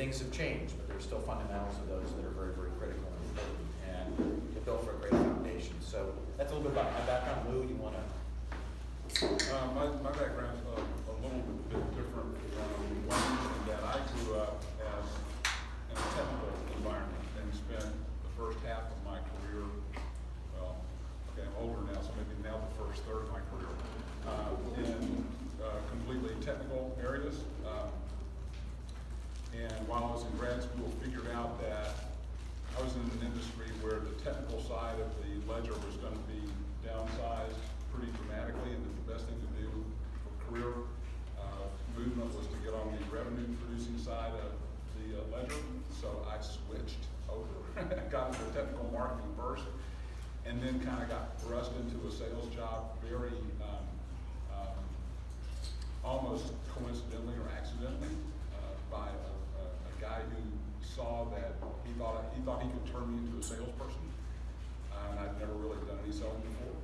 things have changed, but there's still fundamentals of those that are very, very critical and important, and they're built for a great foundation. So that's a little bit about my background. Lou, you want to? My background's a little bit different from Wayne's in that I grew up as in a technical environment and spent the first half of my career, well, okay, I'm older now, so maybe now the first third of my career, in completely technical areas. And while I was in grad school, figured out that I was in an industry where the technical side of the ledger was going to be downsized pretty dramatically, and that the best thing to do for career movement was to get on the revenue producing side of the ledger. So I switched over, got into technical marketing first, and then kind of got thrust into a sales job very almost coincidentally or accidentally by a guy who saw that he thought he could turn me into a salesperson, and I'd never really done any selling before.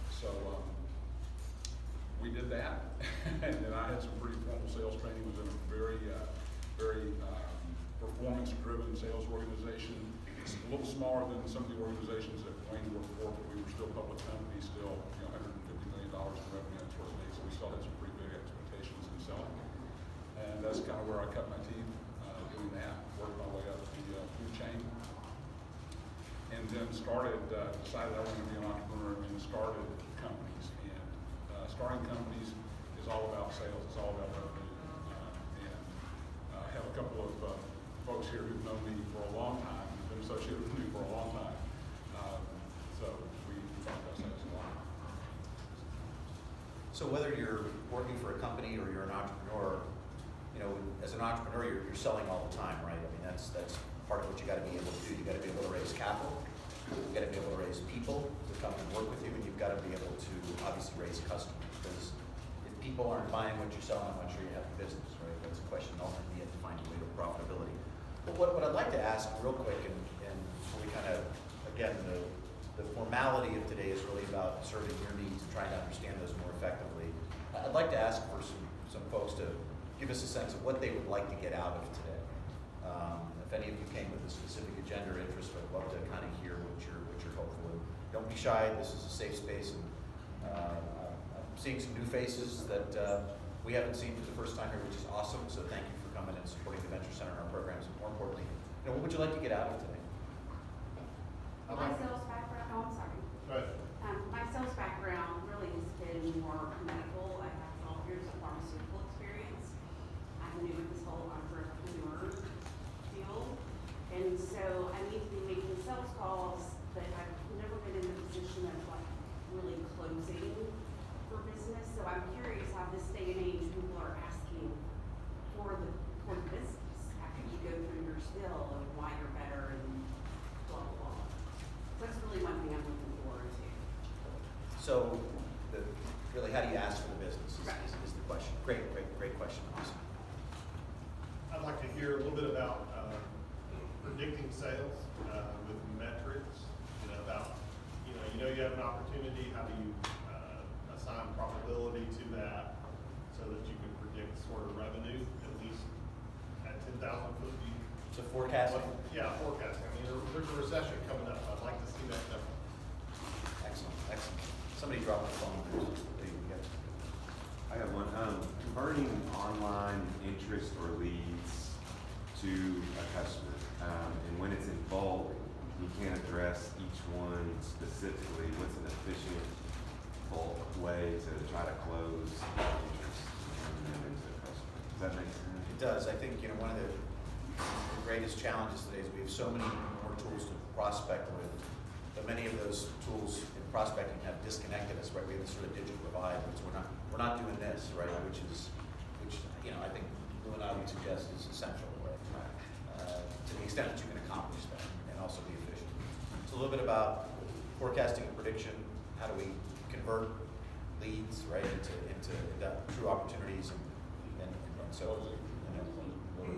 So we did that, and then I had some pretty formal sales training. Was in a very performance-driven sales organization. It's a little smaller than some of the organizations that Wayne worked for, but we were still a public company, still $150 million in revenue that sort of thing. So we still had some pretty big expectations in selling, and that's kind of where I cut my teeth doing that. Worked my way up the food chain, and then decided I wanted to be an entrepreneur and started companies. And starting companies is all about sales. It's all about revenue. And I have a couple of folks here who've known me for a long time, who've been associated with me for a long time. So we talk about sales a lot. So whether you're working for a company or you're an entrepreneur, as an entrepreneur, you're selling all the time, right? I mean, that's part of what you got to be able to do. You got to be able to raise capital. You got to be able to raise people to come and work with you, and you've got to be able to obviously raise customers. Because if people aren't buying what you're selling, I'm not sure you have a business, right? That's a question ultimately you have to find a way to profitability. But what I'd like to ask real quick, and we kind of, again, the formality of today is really about serving your needs and trying to understand those more effectively. I'd like to ask for some folks to give us a sense of what they would like to get out of today. If any of you came with a specific agenda or interest, I'd love to kind of hear what you're hopeful of. Don't be shy. This is a safe space, and I'm seeing some new faces that we haven't seen for the first time here, which is awesome. So thank you for coming and supporting the Venture Center and our programs. And more importantly, what would you like to get out of today? My sales background. Oh, I'm sorry. Go ahead. My sales background really has been more medical. I have 12 years of pharmaceutical experience. I'm new at this whole entrepreneur field, and so I need to be making sales calls, but I've never been in the position of like really closing for business. So I'm curious how this day and age people are asking for the business after you go through your spiel of why you're better and blah blah blah. So that's really one thing I'm looking forward to. So, really, how do you ask for the business is the question. Great question. Awesome. I'd like to hear a little bit about predicting sales with metrics. About you have an opportunity. How do you assign probability to that so that you can predict sort of revenue at least at 10,000 foot view? So forecasting. Yeah, forecasting. I mean, there's a recession coming up. I'd like to see that number. Excellent. Somebody dropped the phone. There you go. I got one. Converting online interest or leads to a customer, and when it's in bulk, you can't address each one specifically. What's an efficient bulk way to try to close interest and then into a customer? Does that make sense? It does. I think one of the greatest challenges today is we have so many more tools to prospect with, but many of those tools in prospecting have disconnected us, right? We have this sort of digital divide, which we're not doing this, right? Which I think Lou and I would suggest is essential, right? To the extent that you can accomplish that and also be efficient. So a little bit about forecasting and prediction. How do we convert leads, right, into true opportunities and so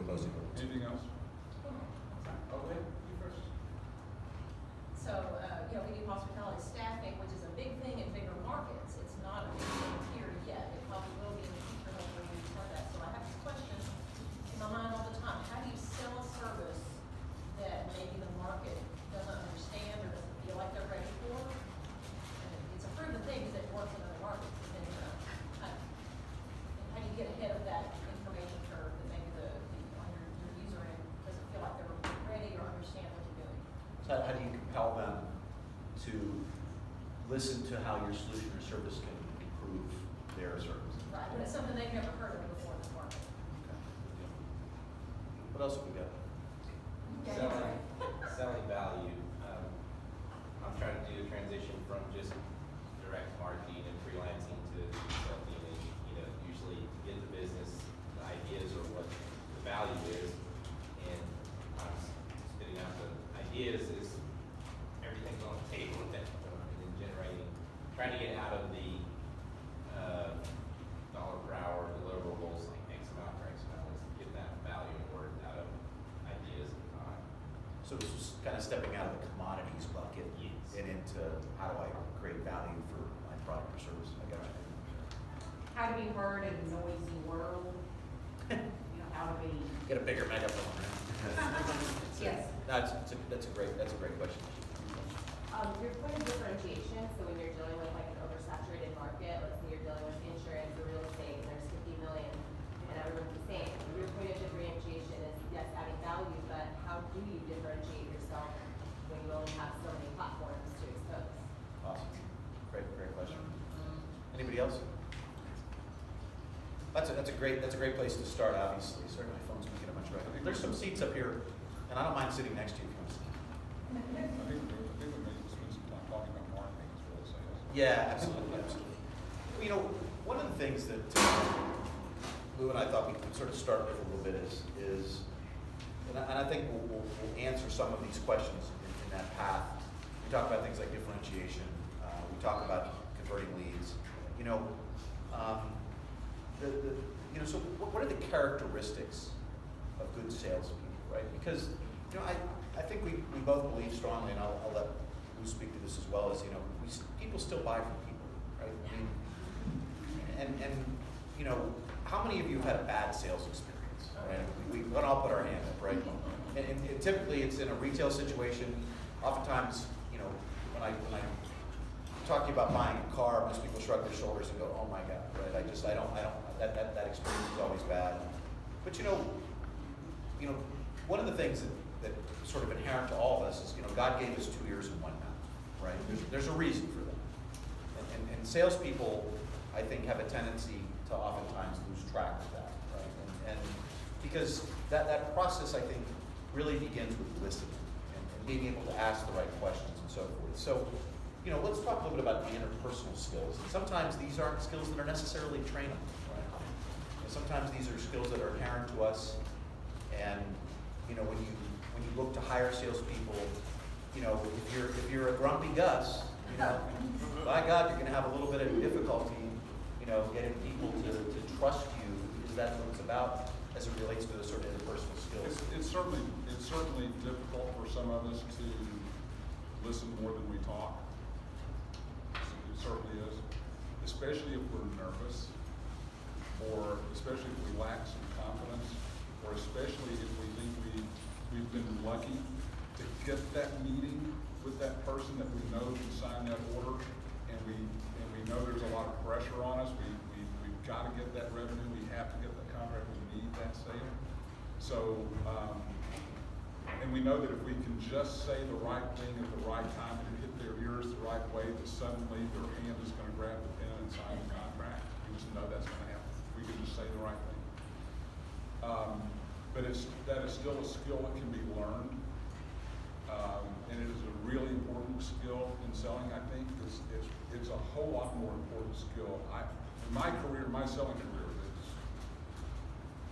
closing. Anything else? Okay, you first. So, we do hospitality staffing, which is a big thing in bigger markets. It's not a big thing here yet. It probably will be in the future, hopefully we start that. So I have this question in my mind all the time. How do you sell to listen to how your solution or service can improve their service. Right, when it's something they've never heard of before in the market. Okay, good deal. What else have we got? Selling value. I'm trying to do a transition from just direct marketing and freelancing to consulting, and usually to get the business, the ideas or what the value is, and I'm spitting out the ideas is everything's on the table with that, and then trying to get out of the dollar per hour deliverables, like X amount for X amount, is get that value word out of ideas and time. So this is kind of stepping out of the commodities bucket Yes. and into how do I create value for my product or service? I got you. How to be heard in a noisy world, how to be. Get a bigger megaphone, right? Yes. That's a great question. Your point of differentiation, so when you're dealing with like an oversaturated market, let's say you're dealing with insurance or real estate and there's 50 million and everyone's the same. Your point of differentiation is, yes, adding value, but how do you differentiate yourself when you only have so many platforms to expose? Awesome. Great question. Anybody else? That's a great place to start, obviously. Sorry, my phone's making a bunch of noise. There's some seats up here, and I don't mind sitting next to you if you want to sit. I think we may spend some time talking about marketing as well as sales. Yeah, absolutely. One of the things that Lou and I thought we could sort of start with a little bit is and I think we'll answer some of these questions in that path. We talk about things like differentiation. We talk about converting leads. So what are the characteristics of good salespeople, right? Because I think we both believe strongly, and I'll let Lou speak to this as well, as people still buy from people, right? I mean, and how many of you have had a bad sales experience, right? We all put our hand up, right? And typically it's in a retail situation. Oftentimes, when I talk to you about buying a car, most people shrug their shoulders and go, "Oh my God," right? I don't. That experience is always bad. But one of the things that sort of inherent to all of us is, God gave us 2 ears and 1 mouth, right? There's a reason for that. And salespeople, I think, have a tendency to oftentimes lose track of that, right? And because that process, I think, really begins with listening and being able to ask the right questions and so forth. So, let's talk a little bit about the interpersonal skills. And sometimes these aren't skills that are necessarily trainable, right? And sometimes these are skills that are inherent to us. And when you look to hire salespeople, if you're a grumpy Gus, by God, you're going to have a little bit of difficulty, getting people to trust you. Is that what it's about as it relates to the sort of interpersonal skills? It's certainly difficult for some of us to listen more than we talk. It certainly is, especially if we're nervous, or especially if we lack some confidence, or especially if we think we've been lucky to get that meeting with that person that we know can sign that order, and we know there's a lot of pressure on us. We've got to get that revenue. We have to get that contract. We need that sale. So, and we know that if we can just say the right thing at the right time and hit their ears the right way, that suddenly their hand is going to grab the pen and sign the contract. We just know that's going to happen. We can just say the right thing. But that is still a skill that can be learned. And it is a really important skill in selling, I think. It's a whole lot more important skill. In my career, my selling career, it's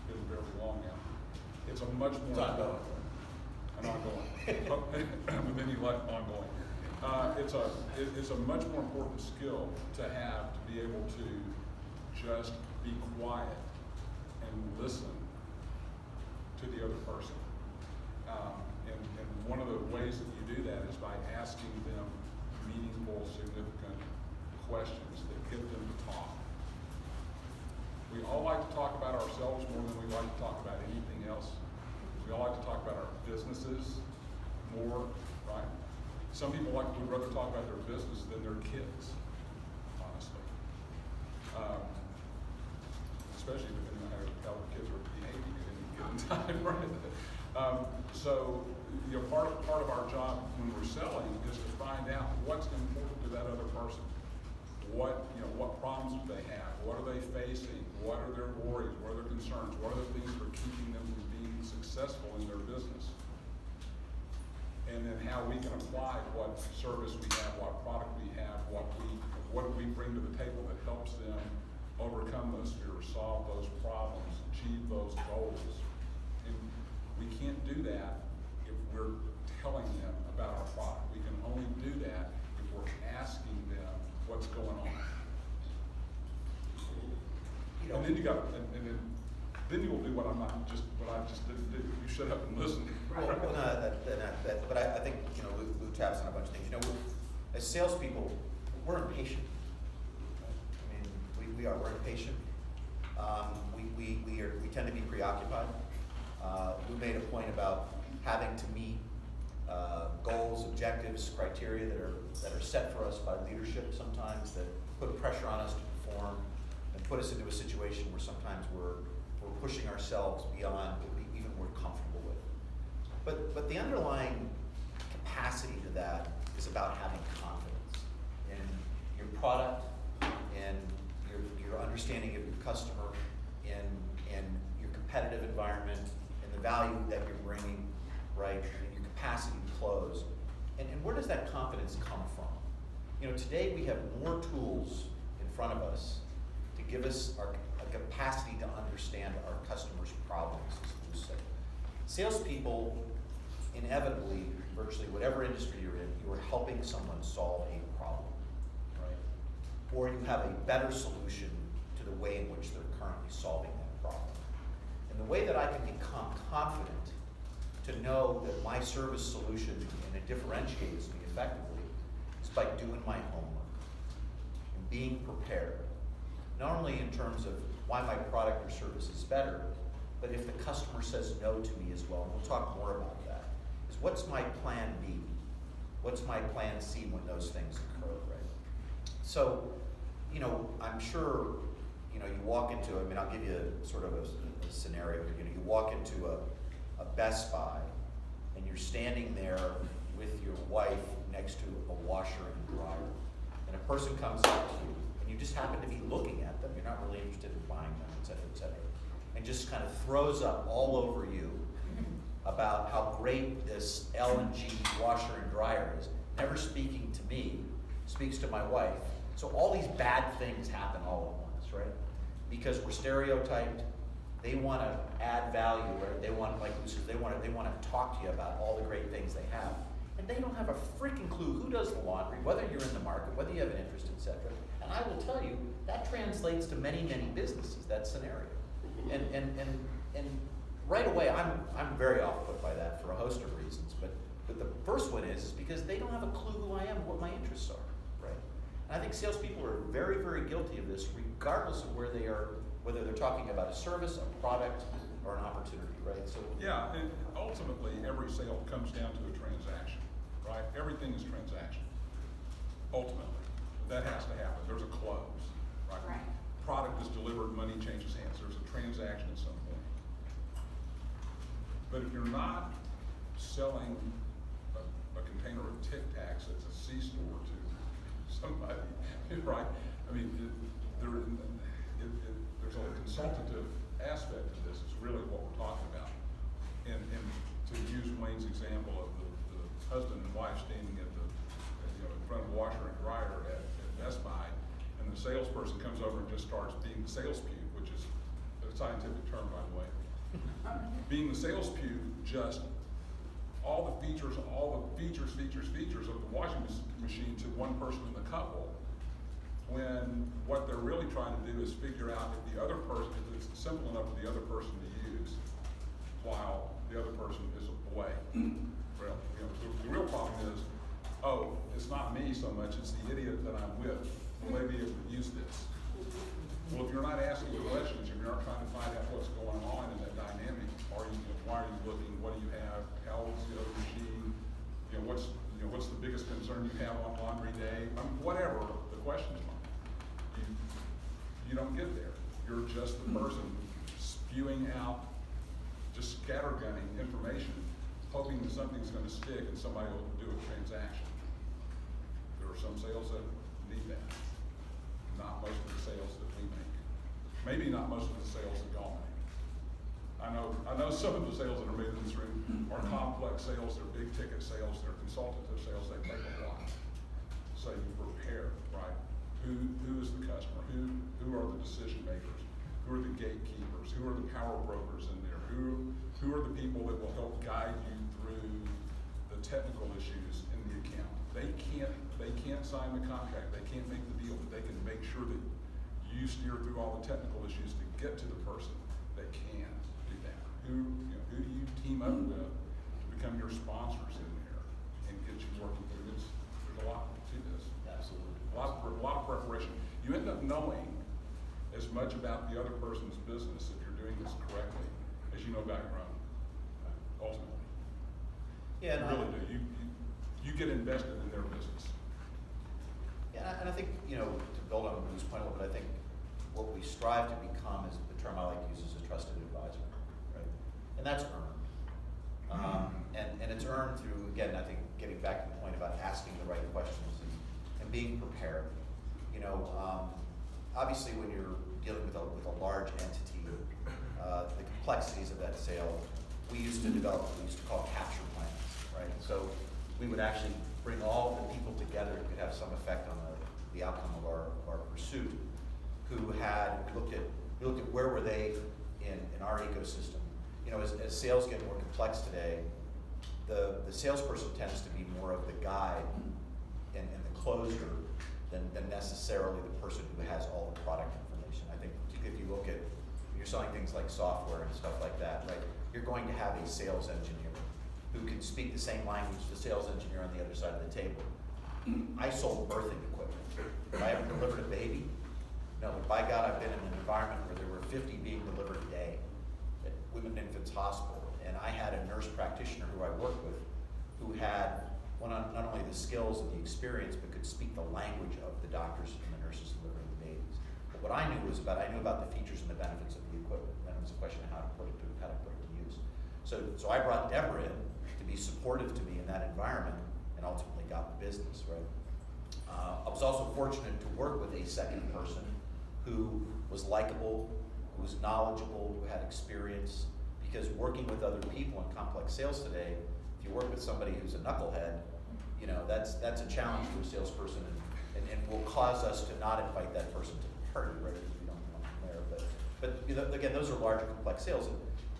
been very long now. It's a much more... It's ongoing. An ongoing. With any luck, ongoing. It's a much more important skill to have, to be able to just be quiet and listen to the other person. And one of the ways that you do that is by asking them meaningful, significant questions that get them to talk. We all like to talk about ourselves more than we like to talk about anything else. We all like to talk about our businesses more, right? Some people would rather talk about their business than their kids, honestly. Especially depending on how the kids are behaving at any given time, right? So, part of our job when we're selling is to find out what's salesperson. What problems do they have? What are they facing? What are their worries? What are their concerns? What are the things that are keeping them from being successful in their business? And then how we can apply what service we have, what product we have, what do we bring to the table that helps them overcome those fears, solve those problems, achieve those goals. And we can't do that if we're telling them about our product. We can only do that if we're asking them what's going on. And then then you'll do what I just didn't do. You shut up and listen. Well, no, but I think, Lou taps on a bunch of things. As salespeople, we're impatient. I mean, we're impatient. We tend to be preoccupied. Lou made a point about having to meet goals, objectives, criteria that are set for us by leadership sometimes, that put pressure on us to perform and put us into a situation where sometimes we're pushing ourselves beyond what we even we're comfortable with. But the underlying capacity to that is about having confidence in your product, in your understanding of your customer, in your competitive environment, in the value that you're bringing, right, and your capacity to close. And where does that confidence come from? Today we have more tools in front of us to give us a capacity to understand our customers' problems, as Lou said. Salespeople, inevitably, virtually whatever industry you're in, you are helping someone solve a problem, right? Or you have a better solution to the way in which they're currently solving that problem. And the way that I can become confident to know that my service solution and it differentiates me effectively is by doing my homework and being prepared. Not only in terms of why my product or service is better, but if the customer says no to me as well, and we'll talk more about that, is what's my plan B? What's my plan C when those things occur, right? So, I'm sure, you walk into, I'll give you sort of a scenario here. You walk into a Best Buy, and you're standing there with your wife next to a washer and dryer, and a person comes up to you, and you just happen to be looking at them, you're not really interested in buying them, et cetera, and just kind of throws up all over you about how great this L&G washer and dryer is, never speaking to me, speaks to my wife. So all these bad things happen all at once, right? Because we're stereotyped. They want to add value, right? They want, like Lou says, they want to talk to you about all the great things they have. And they don't have a freaking clue who does the laundry, whether you're in the market, whether you have an interest, etc. And I will tell you, that translates to many, many businesses, that scenario. And right away, I'm very off put by that for a host of reasons. But the first one is because they don't have a clue who I am and what my interests are, right? And I think salespeople are very, very guilty of this, regardless of where they are, whether they're talking about a service, a product, or an opportunity, right? So yeah, and ultimately, every sale comes down to a transaction, right? Everything is transaction. Ultimately, that has to happen. There's a close, right? Right. Product is delivered, money changes hands. There's a transaction at some point. But if you're not selling a container of Tic Tacs at a C-store to somebody, right? There's a consultative aspect to this. It's really what we're talking about. And to use Wayne's example of the husband and wife standing at in front of the washer and dryer at Best Buy, and the salesperson comes over and just starts being the sales pew, which is a scientific term, by the way. Being the sales pew, just all the features of the washing machine to one person in the couple, when what they're really trying to do is figure out if it's simple enough for the other person to use while the other person is away. Well, the real problem is, it's not me so much, it's the idiot that I'm with who may be able to use this. Well, if you're not asking the questions, if you're not trying to find out what's going on in that dynamic, why are you looking, what do you have, how old's the other machine, what's the biggest concern you have on laundry day, whatever the questions are. You don't get there. You're just the person spewing out, just scattergunning information, hoping that something's going to stick and somebody will do a transaction. There are some sales that need that. Not most of the sales that we make. Maybe not most of the sales that y'all make. I know some of the sales that are moving through are complex sales, they're big ticket sales, they're consultative sales, they take a lot. So you prepare, right? Who is the customer? Who are the decision makers? Who are the gatekeepers? Who are the power brokers in there? Who are the people that will help guide you through the technical issues in the account? They can't sign the contract, they can't make the deal, but they can make sure that you steer through all the technical issues to get to the person that can do that. Who do you team up with to become your sponsors in there and get you working through this? There's a lot to this. Absolutely. A lot of preparation. You end up knowing as much about the other person's business if you're doing this correctly as you know about your own, ultimately. Yeah, You really do. You get invested in their business. Yeah, and I think, to build on Lou's point a little bit, I think what we strive to become is the term I like to use is a trusted advisor, right? And that's earned. And it's earned through, again, I think getting back to the point about asking the right questions and being prepared. Obviously when you're dealing with a large entity, the complexities of that sale, we used to develop what we used to call capture plans, right? So we would actually bring all the people together who could have some effect on the outcome of our pursuit, who had, we looked at where were they in our ecosystem. As sales get more complex today, the salesperson tends to be more of the guide and the closer than necessarily the person who has all the product information. I think if you look at, when you're selling things like software and stuff like that, right, you're going to have a sales engineer who can speak the same language as the sales engineer on the other side of the table. I sold birthing equipment. Have I ever delivered a baby? No, but by God, I've been in an environment where there were 50 being delivered a day at Women and Infants Hospital. And I had a nurse practitioner who I worked with who had not only the skills and the experience, but could speak the language of the doctors and the nurses delivering the babies. But what I knew I knew about the features and the benefits of the equipment. And then it was a question of how to put it to use. So I brought Deborah in to be supportive to me in that environment and ultimately got the business, right? I was also fortunate to work with a second person who was likable, who was knowledgeable, who had experience, because working with other people in complex sales today, if you work with somebody who's a knucklehead, that's a challenge for a salesperson and will cause us to not invite that person to the party, right, because we don't want them there. But again, those are larger complex sales.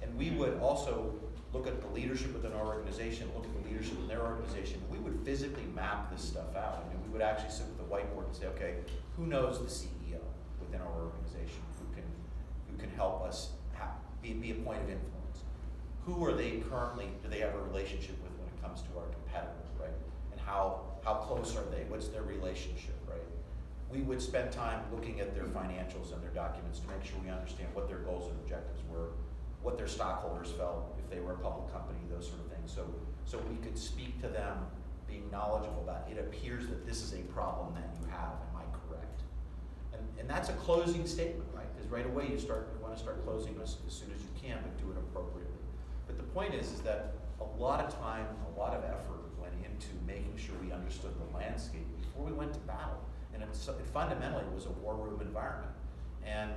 And we would also look at the leadership within our organization, look at the leadership in their organization. We would physically map this stuff out. We would actually sit with the whiteboard and say, okay, who knows the CEO within our organization who can help us be a point of influence? Who are they currently, do they have a relationship with when it comes to our competitors, right? And how close are they? What's their relationship, right? We would spend time looking at their financials and their documents to make sure we understand what their goals and objectives were, what their stockholders felt, if they were a public company, those sort of things. So we could speak to them, being knowledgeable about it appears that this is a problem that you have, am I correct? And that's a closing statement, right? Because right away you want to start closing as soon as you can, but do it appropriately. But the point is that a lot of time, a lot of effort went into making sure we understood the landscape before we went to battle. And it fundamentally was a war room environment. And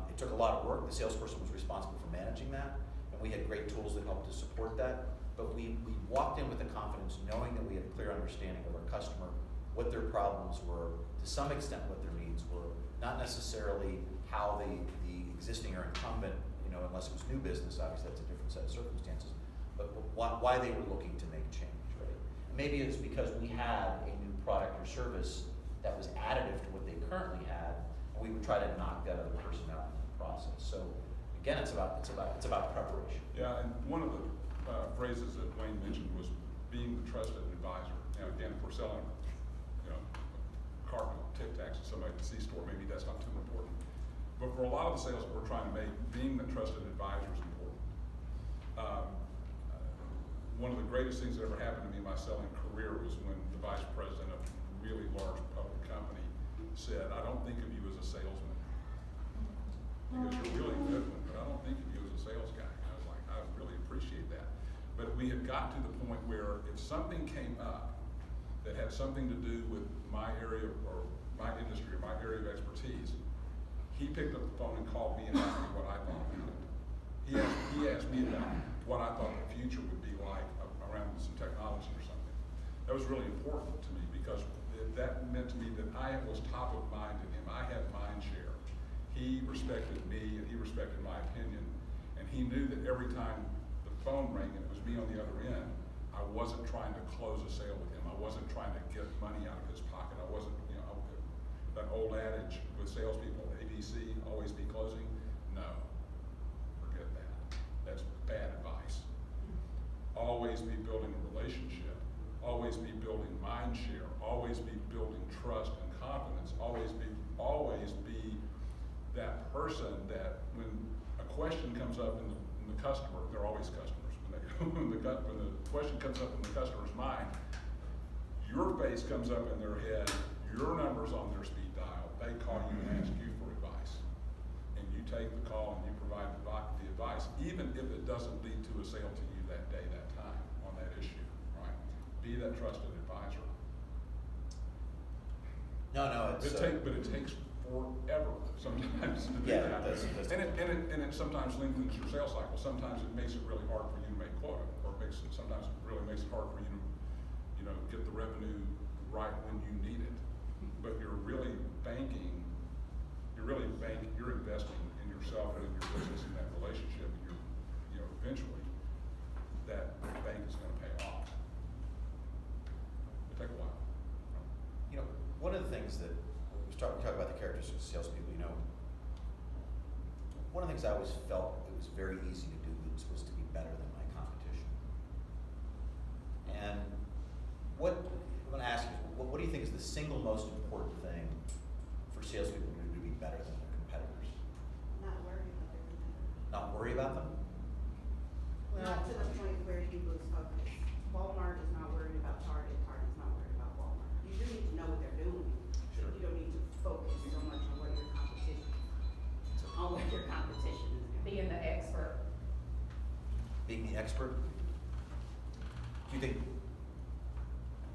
it took a lot of work. The salesperson was responsible for managing that, and we had great tools that helped to support that. But we walked in with the confidence, knowing that we had a clear understanding of our customer, what their problems were, to some extent what their needs were, not necessarily how the existing or incumbent, unless it was new business, obviously that's a different set of circumstances, but why they were looking to make change, right? Maybe it's because we had a new product or service that was additive to what they currently had, and we would try to knock that other person out in the process. So again, it's about preparation. Yeah, and one of the phrases that Wayne mentioned was being the trusted advisor. Again, if we're selling, a carton of Tic Tacs at somebody at the C-store, maybe that's not too important. But for a lot of the sales that we're trying to make, being the trusted advisor is important. One of the greatest things that ever happened to me in my selling career was when the vice president of a really large public company said, I don't think of you as a salesman. He goes, you're really good one, but I don't think of you as a sales guy. And I was like, I really appreciate that. But we had gotten to the point where if something came up that had had something to do with my area or my industry or my area of expertise, he picked up the phone and called me and asked me what I thought about it. He asked me about what I thought the future would be like around some technology or something. That was really important to me because that meant to me that I was top of mind in him. I had mind share. He respected me and he respected my opinion, and he knew that every time the phone rang and it was me on the other end, I wasn't trying to close a sale with him. I wasn't trying to get money out of his pocket. I wasn't, that old adage with salespeople, ABC, always be closing. No, forget that. That's bad advice. Always be building a relationship. Always be building mind share. Always be building trust and confidence. Always be that person that when a question comes up in the customer, they're always customers. When the question comes up in the customer's mind, your face comes up in their head, your number's on their speed dial, they call you and ask you for advice. And you take the call and you provide the advice, even if it doesn't lead to a sale to you that day, that time, on that issue, right? Be that trusted advisor. No, it's. But it takes forever sometimes to do Yeah, that. And it sometimes lengthens your sales cycle. Sometimes it makes it really hard for you to make quota, or sometimes it really makes it hard for you to, get the revenue right when you need it. But you're investing in yourself and in your business and that relationship, and eventually that bank is going to pay off. It'll take a while. One of the things that we talk about the characteristics of salespeople, one of the things I always felt it was very easy to do was to be better than my competition. And what I'm going to ask you is, what do you think is the single most important thing for salespeople to do to be better than their competitors? Not worry about their competitors. Not worry about them? Not to the point where you lose focus. Walmart is not worried about Target, Target's not worried about Walmart. You do need to know what they're doing. Sure. You don't need to focus so much on what your competition is doing. Being the expert. Being the expert? Do you think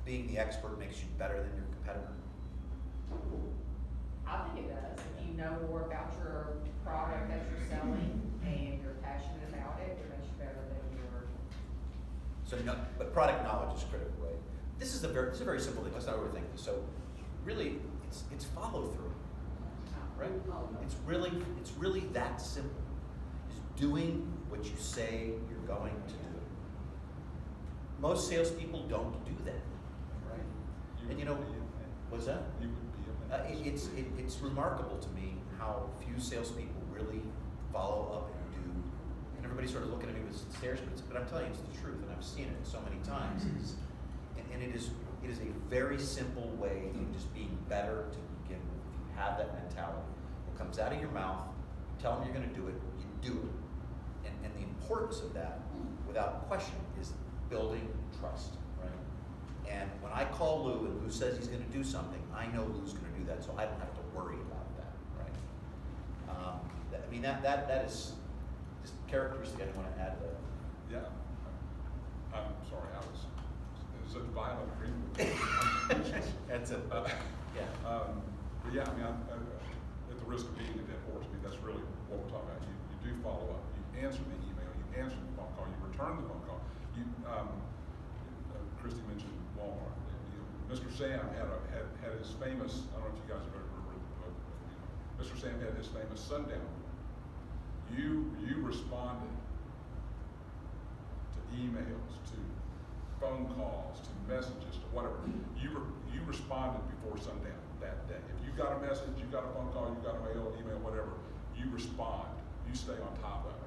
being the expert makes you better than your competitor? I think it does. If you know more about your product that you're selling and you're passionate about it, it makes you better than your. So but product knowledge is critical, right? This is a very simple thing. Let's not overthink this. So really, it's follow through, right? It's really that simple. Is doing what you say you're going to do. Most salespeople don't do that, right? What's that? You would be It's remarkable to me how few salespeople really follow up and do. And everybody's sort of looking at me with stares, but I'm telling you, it's the truth, and I've seen it so many times. And it is a very simple way of just being better to begin with. If you have that mentality, what comes out of your mouth, you tell them you're going to do it, you do it. And the importance of that, without question, is building trust, right? And when I call Lou and Lou says he's going to do something, I know Lou's going to do that, so I don't have to worry about that, right? That is just characteristic I want to add to. Yeah. I'm sorry, it was a violent agreement. That's it. Yeah. But yeah, at the risk of beating a dead horse, that's really what we're talking about. You do follow up. You answer the email. You answer the phone call. You return the phone call. Christy mentioned Walmart. Mr. Sam had his famous. I don't know if you guys have ever read the book. Mr. Sam had his famous sundown. You responded to emails, to phone calls, to messages, to whatever. You responded before sundown that day. If you got a message, you got a phone call, you got a mail, email, whatever, you respond. You stay on top of it.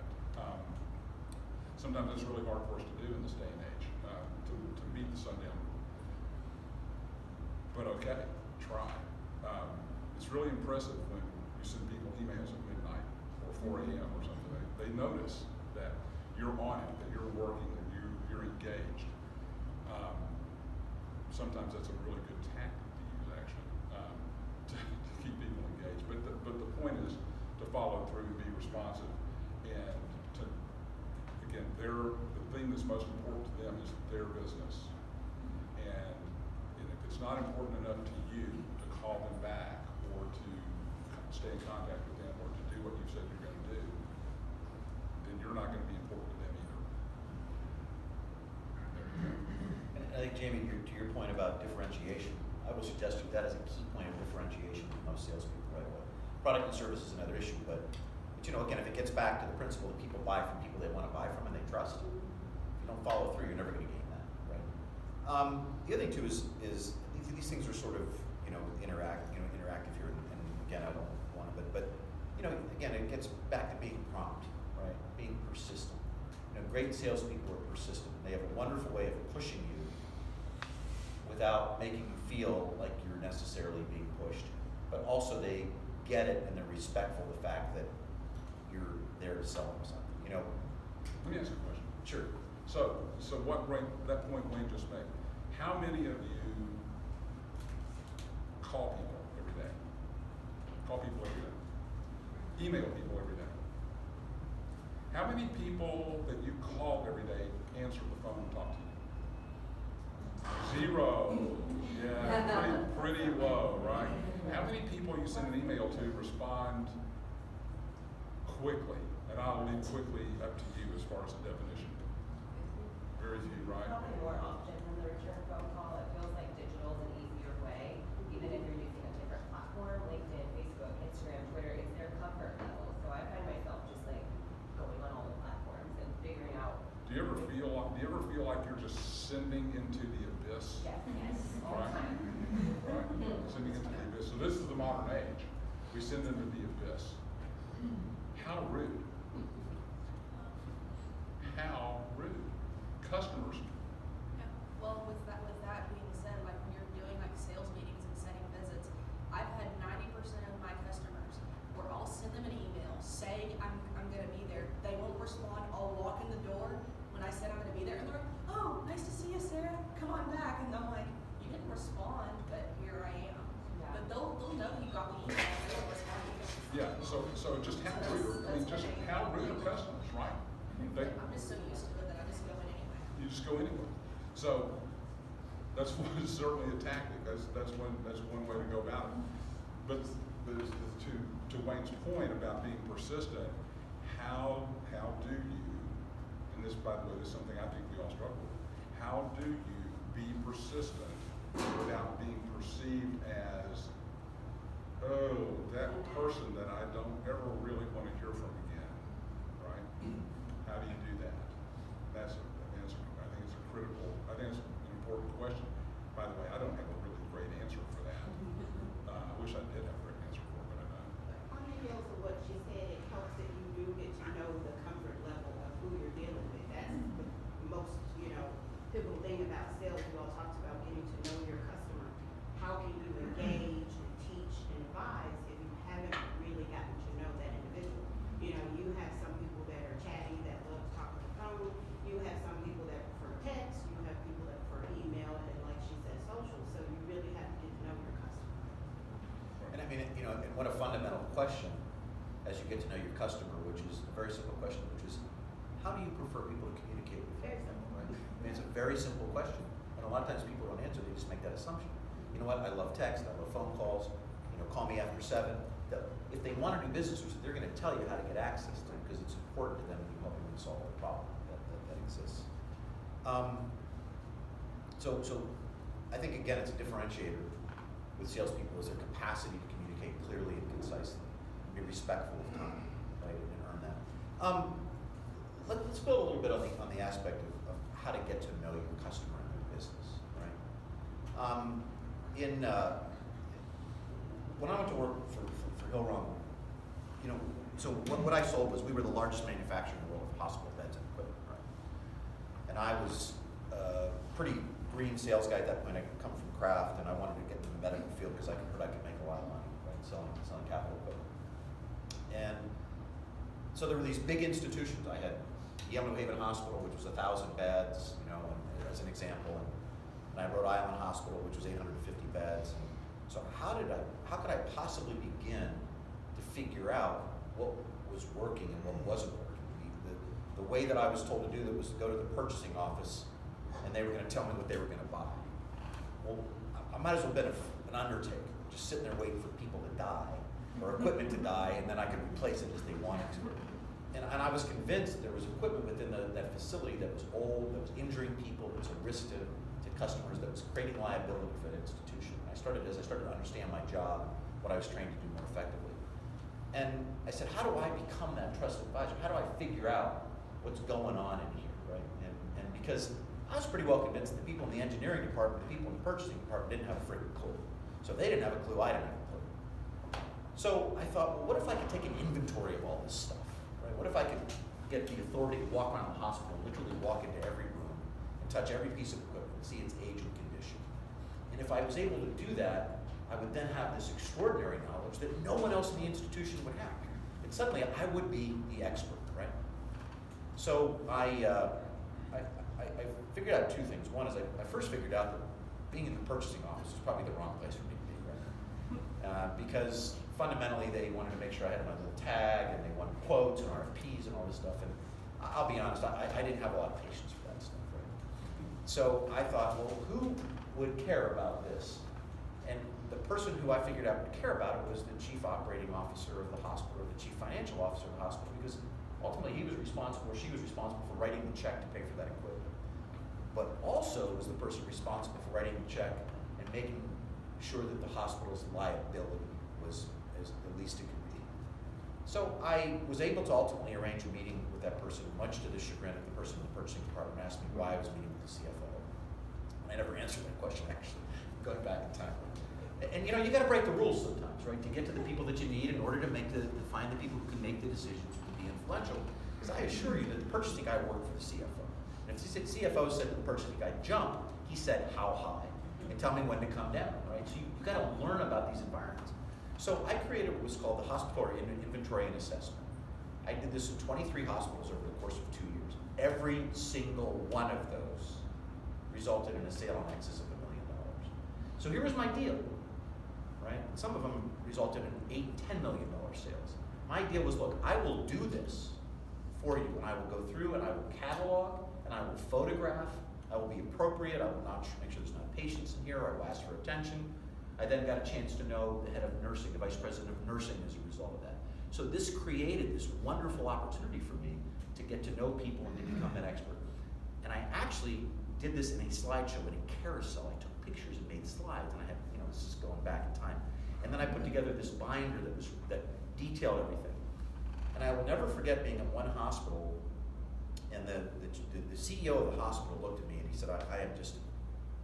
Sometimes it's really hard for us to do in this day and age, to meet the sundown. But okay, try. It's really impressive when you send people emails at midnight or 4 a.m. or something. They notice that you're on it, that you're working, that you're engaged. Sometimes that's a really good tactic to use, actually, to keep people engaged. But the point is to follow through, be responsive, and to, again, the thing that's most important to them is their business. And if it's not important enough to you to call them back or to stay in contact with them or to do what you said you're gonna do, then you're not gonna be important to them either. And I think, Jamie, to your point about differentiation, I would suggest that as a key point of differentiation from most salespeople right away. Product and service is another issue, but you know, again, if it gets back to the principle that people buy from people they want to buy from and they trust, if you don't follow through, you're never going to gain that, right? The other thing too is these things are sort of interactive here, and again, I don't want to, but you know, again, it gets back to being prompt, right? Being persistent. You know, great salespeople are persistent. They have a wonderful way of pushing you without making you feel like you're necessarily being pushed, but also they get it and they're respectful of the fact that you're there to sell them something. You know. Let me ask you a question. Sure. So that point Wayne just made, how many of you call people every day? Call people every day. Email people every day. How many people that you call every day answer the phone and talk to you? 0. Yeah, pretty low, right? How many people you send an email to respond quickly? And I'll leave quickly up to you as far as the definition. Very few, right? Probably more often than the return phone call. It feels like digital is an easier way, even if you're using a different platform, LinkedIn, Facebook, Instagram, Twitter, it's their comfort level. So I find myself just like going on all the platforms and figuring out. Do you ever feel like you're just sending into the abyss? Yes, all the Right. time. Right. Sending into the abyss. So this is the modern age. We send into the abyss. How rude. How rude. Customers. Yeah, well, with that being said, like when you're doing like sales meetings and setting visits, I've had 90% of my customers where I'll send them an email saying I'm gonna be there. They won't respond. I'll walk in the door when I said I'm gonna be there, and they're like, "Oh, nice to see you, Sarah. Come on back." And I'm like, "You didn't respond, but here I am." Yeah. But they'll know you got the email. They won't respond to you. Yeah, so just how rude, just how rude are customers, right? I'm just so used to it that I just go in anyway. You just go anywhere. So that's certainly a tactic. That's one way to go about it. But to Wayne's point about being persistent, how do you, and this, by the way, is something I think we all struggle with, how do you be persistent without being perceived as, oh, that person that I don't ever really want to hear from again, right? How do you do that? I think it's an important question. By the way, I don't have a really great answer for that. I wish I did have a great answer for it, but I don't. On the heels of what she said, it helps that you do get to know the comfort level of who you're dealing with. That's the most, pivotal thing about sales. We all talked about getting to know your customer. How can you engage and teach and advise if you haven't really gotten to know that individual? You have some people that are chatty, that love to talk on the phone. You have some people that prefer text. You have people that prefer email, and like she said, social. So you really have to get to know your customer. And I mean, and what a fundamental question as you get to know your customer, which is a very simple question, which is, how do you prefer people to communicate with you? Very simple. Right? I mean, it's a very simple question. And a lot of times people don't answer, they just make that assumption. You know what, I love text, I love phone calls, call me after 7. If they want to do business with you, they're going to tell you how to get access to it because it's important to them to help them solve the problem that exists. So I think, again, it's a differentiator with salespeople is their capacity to communicate clearly and concisely, be respectful of time, right, and earn that. Let's build a little bit on the aspect of how to get to know your customer and their business, right? When I went to work for Hillrom, so what I sold was we were the largest manufacturer in the world of hospital beds and equipment, right? And I was a pretty green sales guy at that point. I could come from craft, and I wanted to get into the medical field because I heard I could make a lot of money, right, selling capital equipment. And so there were these big institutions. I had Yale New Haven Hospital, which was 1,000 beds, as an example, and I had Rhode Island Hospital, which was 850 beds. And so how could I possibly begin to figure out what was working and what wasn't working? The way that I was told to do that was to go to the purchasing office, and they were going to tell me what they were going to buy. Well, I'm might as well have been an undertaker, just sitting there waiting for people to die, or equipment to die, and then I could replace it as they wanted to. And I was convinced that there was equipment within that facility that was old, that was injuring people, that was a risk to customers, that was creating liability for the institution. As I started to understand my job, what I was trained to do more effectively. And I said, how do I become that trusted advisor? How do I figure out what's going on in here, right? And because I was pretty well convinced that the people in the engineering department, the people in the purchasing department didn't have a freaking clue. So if they didn't have a clue, I didn't have a clue. So I thought, well, what if I could take an inventory of all this stuff, right? What if I could get the authority to walk around the hospital, literally walk into every room and touch every piece of equipment, see its age and condition. And if I was able to do that, I would then have this extraordinary knowledge that no one else in the institution would have. And suddenly I would be the expert, right? So I figured out two things. One is I first figured out that being in the purchasing office was probably the wrong place for me to be, right? Because fundamentally they wanted to make sure I had my little tag, and they wanted quotes and RFPs and all this stuff. And I'll be honest, I didn't have a lot of patience for that stuff, right? So I thought, well, who would care about this? And the person who I figured out would care about it was the chief operating officer of the hospital, or the chief financial officer of the hospital, because ultimately she was responsible for writing the check to pay for that equipment. But also was the person responsible for writing the check and making sure that the hospital's liability was as the least it could be. So I was able to ultimately arrange a meeting with that person, much to the chagrin of the person in the purchasing department asked me why I was meeting with the CFO. And I never answered that question, actually, going back in time. And you know, you got to break the rules sometimes, right? To get to the people that you need in order to find the people who can make the decisions to be influential. Because I assure you that the purchasing guy worked for the CFO. And if the CFO said to the purchasing guy, jump, he said, how high? And tell me when to come down, right? So you got to learn about these environments. So I created what was called the Hospital Inventory and Assessment. I did this in 23 hospitals over the course of 2 years. Every single one of those resulted in a sale in excess of $1 million. So here was my deal. Right? Some of them resulted in $8 and $10 million sales. My idea was, look, I will do this for you, and I will go through and I will catalog and I will photograph. I will be appropriate. I will not make sure there's not patients in here. I will ask for attention. I then got a chance to know the head of nursing, the vice president of nursing, as a result of that. So this created this wonderful opportunity for me to get to know people and to become an expert. And I actually did this in a slideshow, in a carousel. I took pictures and made slides, and I had, this is going back in time. And then I put together this binder that detailed everything. And I will never forget being in one hospital, and the CEO of the hospital looked at me and he said, I am just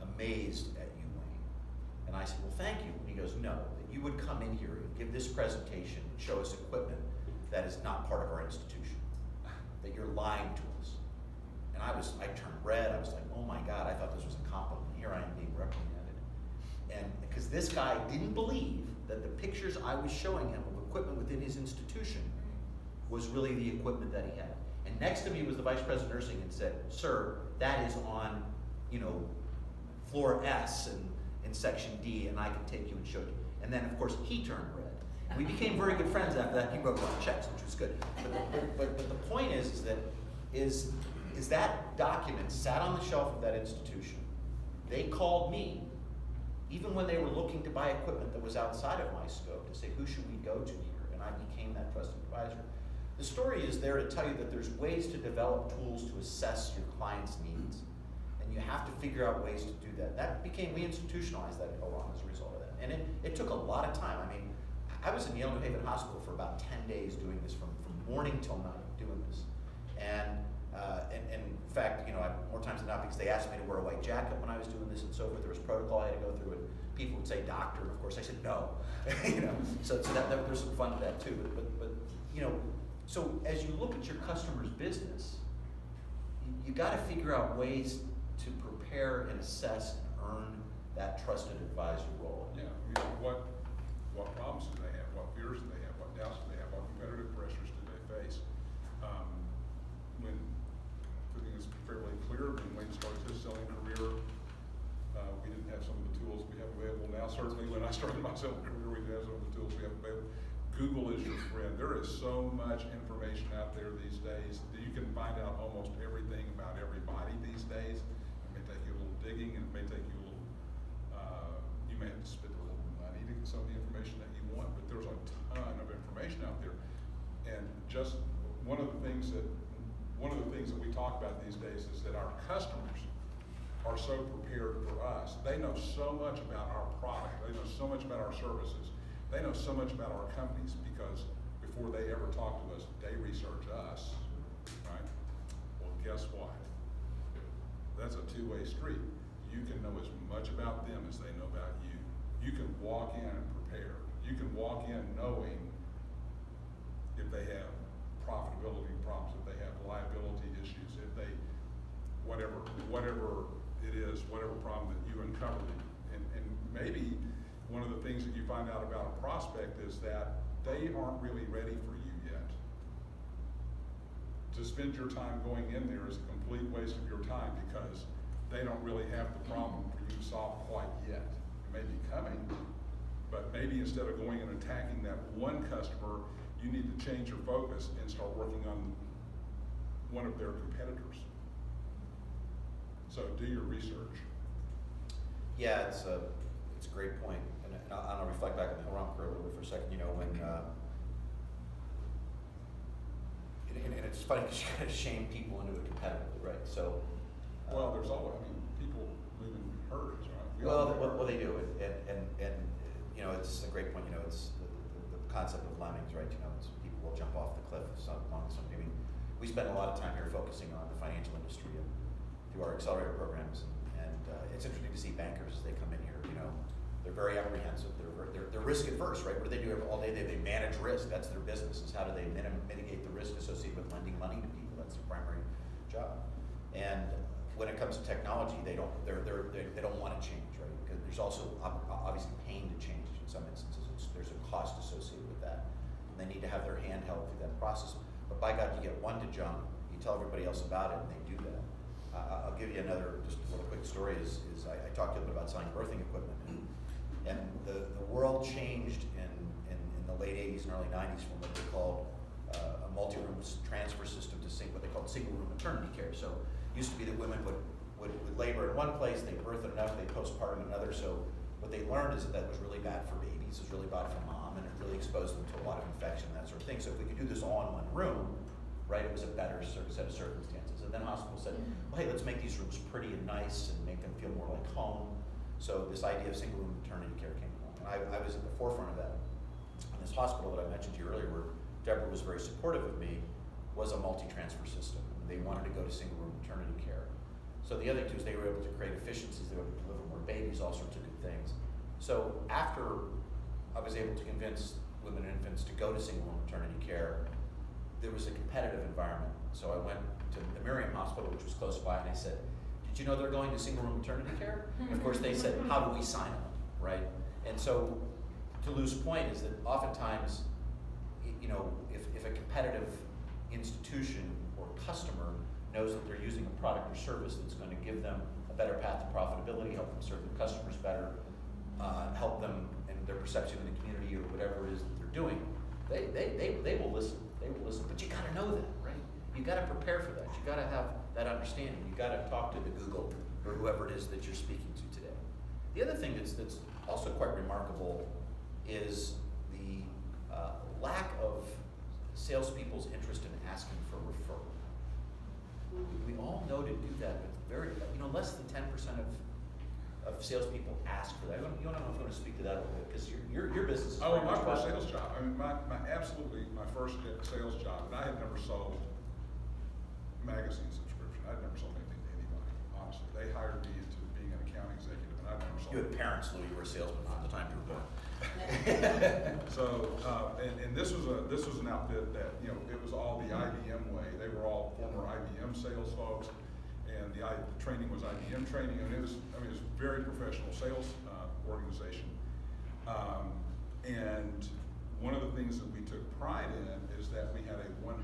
amazed at you, Wayne. And I said, well, thank you. And he goes, no, that you would come in here and give this presentation and show us equipment that is not part of our institution, that you're lying to us. And I turned red. I was like, oh my God, I thought this was a compliment. Here I am being reprimanded. And because this guy didn't believe that the pictures I was showing him of equipment within his institution was really the equipment that he had. And next to me was the vice president of nursing and said, sir, that is on, floor S and in section D, and I can take you and show you. And then, of course, he turned red. We became very good friends after that. He wrote a lot of checks, which was good. But the point is that document sat on the shelf of that institution. They called me, even when they were looking to buy equipment that was outside of my scope, to say, who should we go to here? And I became that trusted advisor. The story is there to tell you that there's ways to develop tools to assess your client's needs. And you have to figure out ways to do that. We institutionalized that at Oron as a result of that. And it took a lot of time. I mean, I was in Yale New Haven Hospital for about 10 days doing this, from morning till night doing this. And in fact, more times than not, because they asked me to wear a white jacket when I was doing this and so forth, there was protocol I had to go through, and people would say doctor, and of course I said no. So that there's some fun to that too. But so as you look at your customer's business, you got to figure out ways to prepare and assess and earn that trusted advisor role. Yeah, what problems do they have? What fears do they have? What doubts do they have? What competitive pressures do they face? When putting this fairly clear, when Wayne started his selling career, we didn't have some of the tools we have available now. Certainly when I started my selling career, we didn't have some of the tools we have available. Google is your friend. There is so much information out there these days that you can find out almost everything about everybody these days. It may take you a little digging, and it may take you a little, you some of the information that you want, but there's a ton of information out there. And just one of the things that we talk about these days is that our customers are so prepared for us. They know so much about our product. They know so much about our services. They know so much about our companies because before they ever talk to us, they research us, right? Well, guess what? That's a two-way street. You can know as much about them as they know about you. You can walk in prepared. You can walk in knowing if they have profitability problems, if they have liability issues, if they, whatever it is, whatever problem that you uncovered. And maybe one of the things that you find out about a prospect is that they aren't really ready for you yet. To spend your time going in there is a complete waste of your time because they don't really have the problem for you to solve quite yet. It may be coming, but maybe instead of going and attacking that one customer, you need to change your focus and start working on one of their competitors. So do your research. Yeah, it's a great point, and I'll reflect back on the Hiram career a little bit for a second. You know, when and it's funny because you kind of shame people into it competitively, right? So, Well, there's always, I mean, people move in herds, right? We all move in well, they herds. do, and you know, it's a great point. You know, it's the concept of lemmings, right? You know, it's people will jump off the cliff. I mean, we spend a lot of time here focusing on the financial industry and through our accelerator programs, and it's interesting to see bankers as they come in here. You know, they're very apprehensive. They're risk adverse, right? What do they do all day? They manage risk. That's their business. Is how do they mitigate the risk associated with lending money to people? That's their primary job. And when it comes to technology, they don't want to change, right? Because there's also obviously pain to change in some instances. There's a cost associated with that, and they need to have their hand held through that process. But by God, you get one to jump. You tell everybody else about it, and they do that. I'll give you another, just a little quick story. I talked a little bit about selling birthing equipment, and the world changed in the late '80s and early '90s from what they called a multi-room transfer system to what they called single-room maternity care. So it used to be that women would labor in one place, they birth in another, they postpartum in another. So what they learned is that was really bad for babies, it was really bad for mom, and it really exposed them to a lot of infection and that sort of thing. So if we could do this all in one room, right, it was a better set of circumstances. And then hospitals said, well, hey, let's make these rooms pretty and nice and make them feel more like home. So this idea of single room maternity care came along. And I was at the forefront of that. And this hospital that I mentioned to you earlier, where Deborah was very supportive of me, was a multi-transfer system. They wanted to go to single room maternity care. So the other two is they were able to create efficiencies, they were able to deliver more babies, all sorts of good things. So after I was able to convince women and infants to go to single room maternity care, there was a competitive environment. So I went to the Miriam Hospital, which was close by, and I said, did you know they're going to single room maternity care? And of course they said, how do we sign up, right? And so Toulouse's point is that oftentimes, you know, if a competitive institution or customer knows that they're using a product or service that's going to give them a better path to profitability, help them serve their customers better, help them in their perception in the community or whatever it is that they're doing, they will listen. They will listen. But you got to know that, right? You got to prepare for that. You got to have that understanding. You got to talk to the Google or whoever it is that you're speaking to today. The other thing that's also quite remarkable is the lack of salespeople's interest in asking for referral. We all know to do that, but less than 10% of salespeople ask for that. You don't know if you want to speak to that a little bit, because your business is Oh, very my much first about- sales job. I mean, my first sales job, and I had never sold magazine subscription. I'd never sold anything to anybody, honestly. They hired me into being an account executive, and I'd never sold. You had parents, Lou, you were a salesman from the time you were born. So, and this was an outfit that, you know, it was all the IBM way. They were all former IBM sales folks, and the training was IBM training, and it was a very professional sales organization. And one of the things that we took pride in is that we had a 100%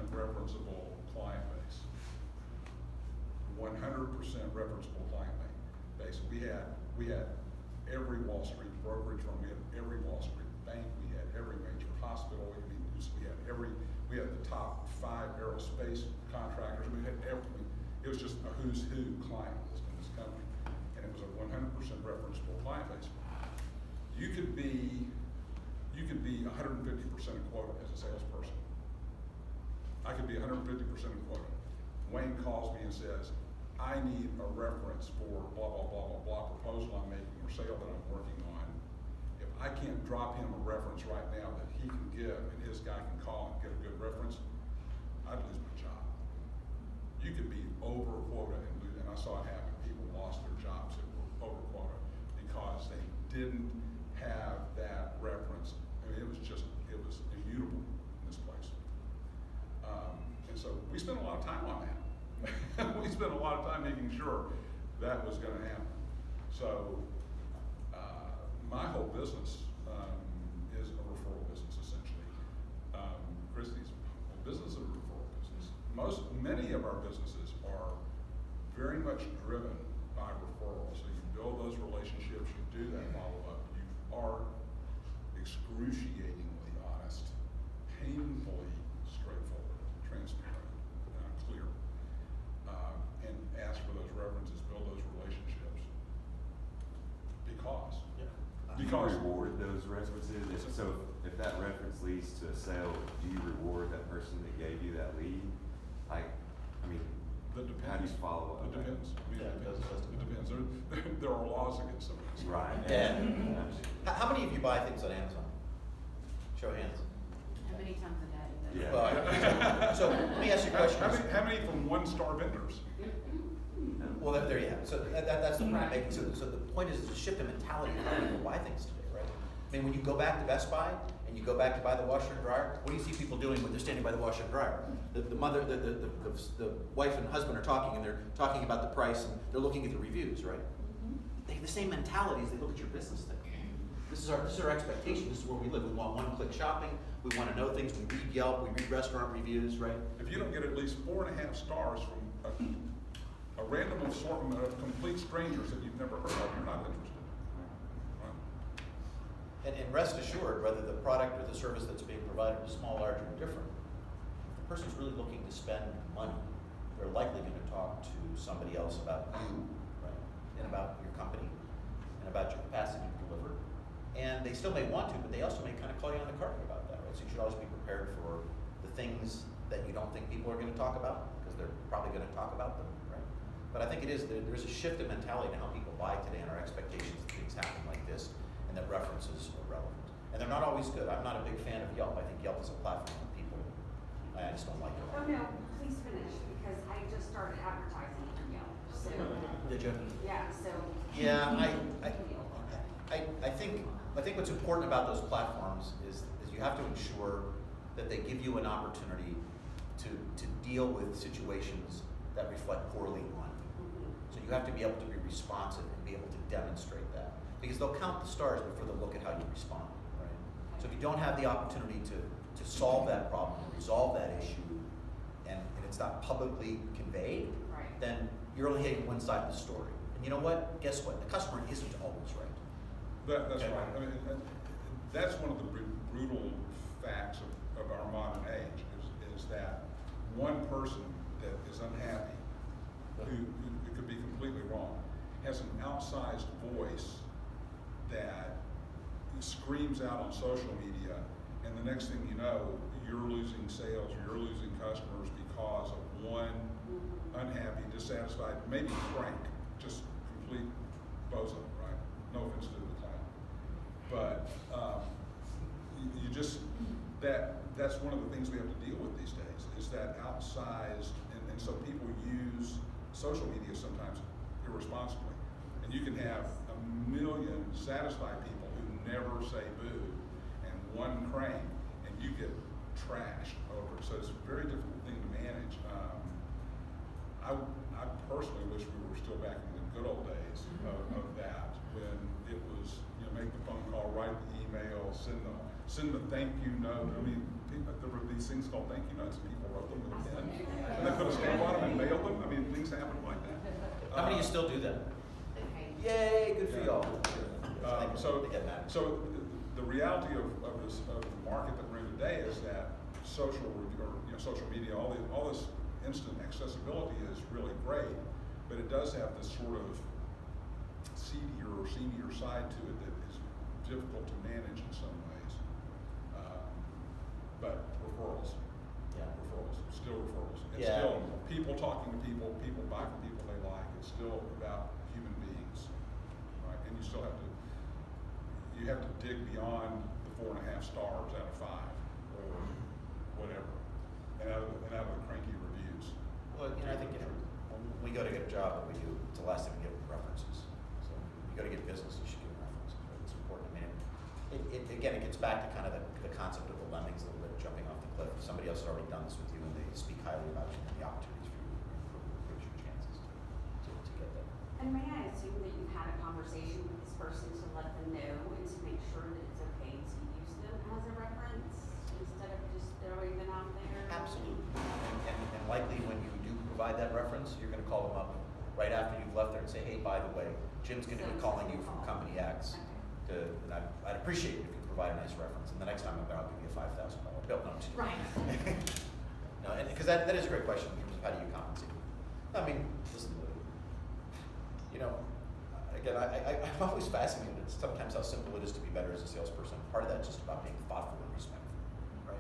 referenceable client base. 100% referenceable client base. We had every Wall Street brokerage firm, we had every Wall Street bank, we had every major hospital, we had the top 5 aerospace contractors, we had everything. It was just a who's who client list in this company, and it was a 100% referenceable client base. you could be 150% of quota as a salesperson. I could be 150% of quota. Wayne calls me and says, I need a reference for blah, blah, blah, blah, blah proposal I'm making or sale that I'm working on. If I can't drop him a reference right now that he can give and his guy can call and get a good reference, I'd lose my job. You could be over quota and lose, and I saw it happen. People lost their jobs that were over quota because they didn't have that reference. I mean, it was immutable in this place. And so we spent a lot of time on that. We spent a lot of time making sure that was gonna happen. So, my whole business, is a referral business essentially. Christie's whole business is a referral business. Many of our businesses are very much driven by referrals. So you build those relationships, you do that follow-up, you are excruciatingly honest, painfully straightforward, transparent, clear, and ask for those references, build those relationships. Because Do you reward those references? If that reference leads to a sale, do you reward that person that gave you that lead? Like, I mean, that depends. how do you follow up? It depends. I mean, Yeah, it depends. There are laws against some of this. Right. And how many of you buy things on Amazon? Show of hands. How many times a day? Yeah. Well, so let me ask you a question. How many from one-star vendors? Well, there you have it. So that's the point I'm making. So the point is to shift the mentality of how people buy things today, right? I mean, when you go back to Best Buy and you go back to buy the washer and dryer, what do you see people doing when they're standing by the washer and dryer? The wife and husband are talking and they're talking about the price and they're looking at the reviews, right? They have the same mentality as they look at your business thing. This is our expectation. This is where we live. We want one-click shopping. We want to know things. We read Yelp. We read restaurant reviews, right? If you don't get at least 4.5 stars from a random assortment of complete strangers that you've never heard of, you're not interested. Right? And rest assured, whether the product or the service that's being provided is small, large, or different, if the person's really looking to spend money, they're likely going to talk to somebody else about you, right? And about your company, and about your capacity to deliver. And they still may want to, but they also may kind of call you on the carpet about that, right? So you should always be prepared for the things that you don't think people are going to talk about, because they're probably going to talk about them, right? But I think there's a shift in mentality in how people buy today and our expectations that things happen like this and that references are relevant. And they're not always good. I'm not a big fan of Yelp. I think Yelp is a platform for people. I just don't like it. Oh, no, please finish, because I just started advertising on Yelp, so. Did you? Yeah, so. Yeah, I think what's important about those platforms is you have to ensure that they give you an opportunity to deal with situations that reflect poorly on you. So you have to be able to be responsive and be able to demonstrate that. Because they'll count the stars before they'll look at how you respond, right? So if you don't have the opportunity to solve that problem, resolve that issue, and it's not publicly conveyed, Right. then you're only hitting one side of the story. And you know what? Guess what? The customer isn't always right. That's Okay. right. I mean, that's one of the brutal facts of our modern age is that one person that is unhappy, who could be completely wrong, has an outsized voice that screams out on social media, and the next thing you know, you're losing sales or you're losing customers because of one unhappy, dissatisfied, maybe frank, just complete bozo, right? No offense to the clown. But you just, that's one of the things we have to deal with these days, is that outsized, and so people use social media sometimes irresponsibly. And you can have 1 million satisfied people who never say boo, and one crane, and you get trashed over it. So it's a very difficult thing to manage. I personally wish we were still back in the good old days of that, when it was, make the phone call, write the email, send the thank you note. I mean, there were these things called thank you notes, and people wrote them with a pen, and they put a stamp on them and mailed them. I mean, things happen like that. How many of you still do that? Yay, good for y'all. So the reality of the market that we're in today is that social media, all this instant accessibility is really great, but it does have this sort of seedier side to it that is difficult to manage in some ways. But referrals, Yeah. still referrals. It's Yeah. still people talking to people, people buy from people they like. It's still about human beings, right? And you still have to dig beyond the 4.5 stars out of 5 or whatever, and out of the cranky reviews. Well, I think, when we go to get a job, what we do, it's the last thing we get references. So you go to get business, you should get references, right? It's important. I mean, again, it gets back to kind of the concept of the lemmings a little bit, jumping off the cliff. If somebody else has already done this with you and they speak highly about you and the opportunities for you to improve, increase your chances to get that. And may I assume that you've had a conversation with this person to let them know and to make sure that it's okay to use them as a reference instead of just throwing them out there? Absolutely. And likely when you do provide that reference, you're gonna call them up right after you've left there and say, hey, by the way, Jim's gonna be calling you from company X. And I'd appreciate it if you provide a nice reference, and the next time I'm there, I'll give you a $5,000 bill. No, I'm just kidding. Right. No, and because that is a great question in terms of how do you compensate. I mean, listen, again, I'm always fascinated at sometimes how simple it is to be better as a salesperson. Part of that's just about being thoughtful and respectful, right?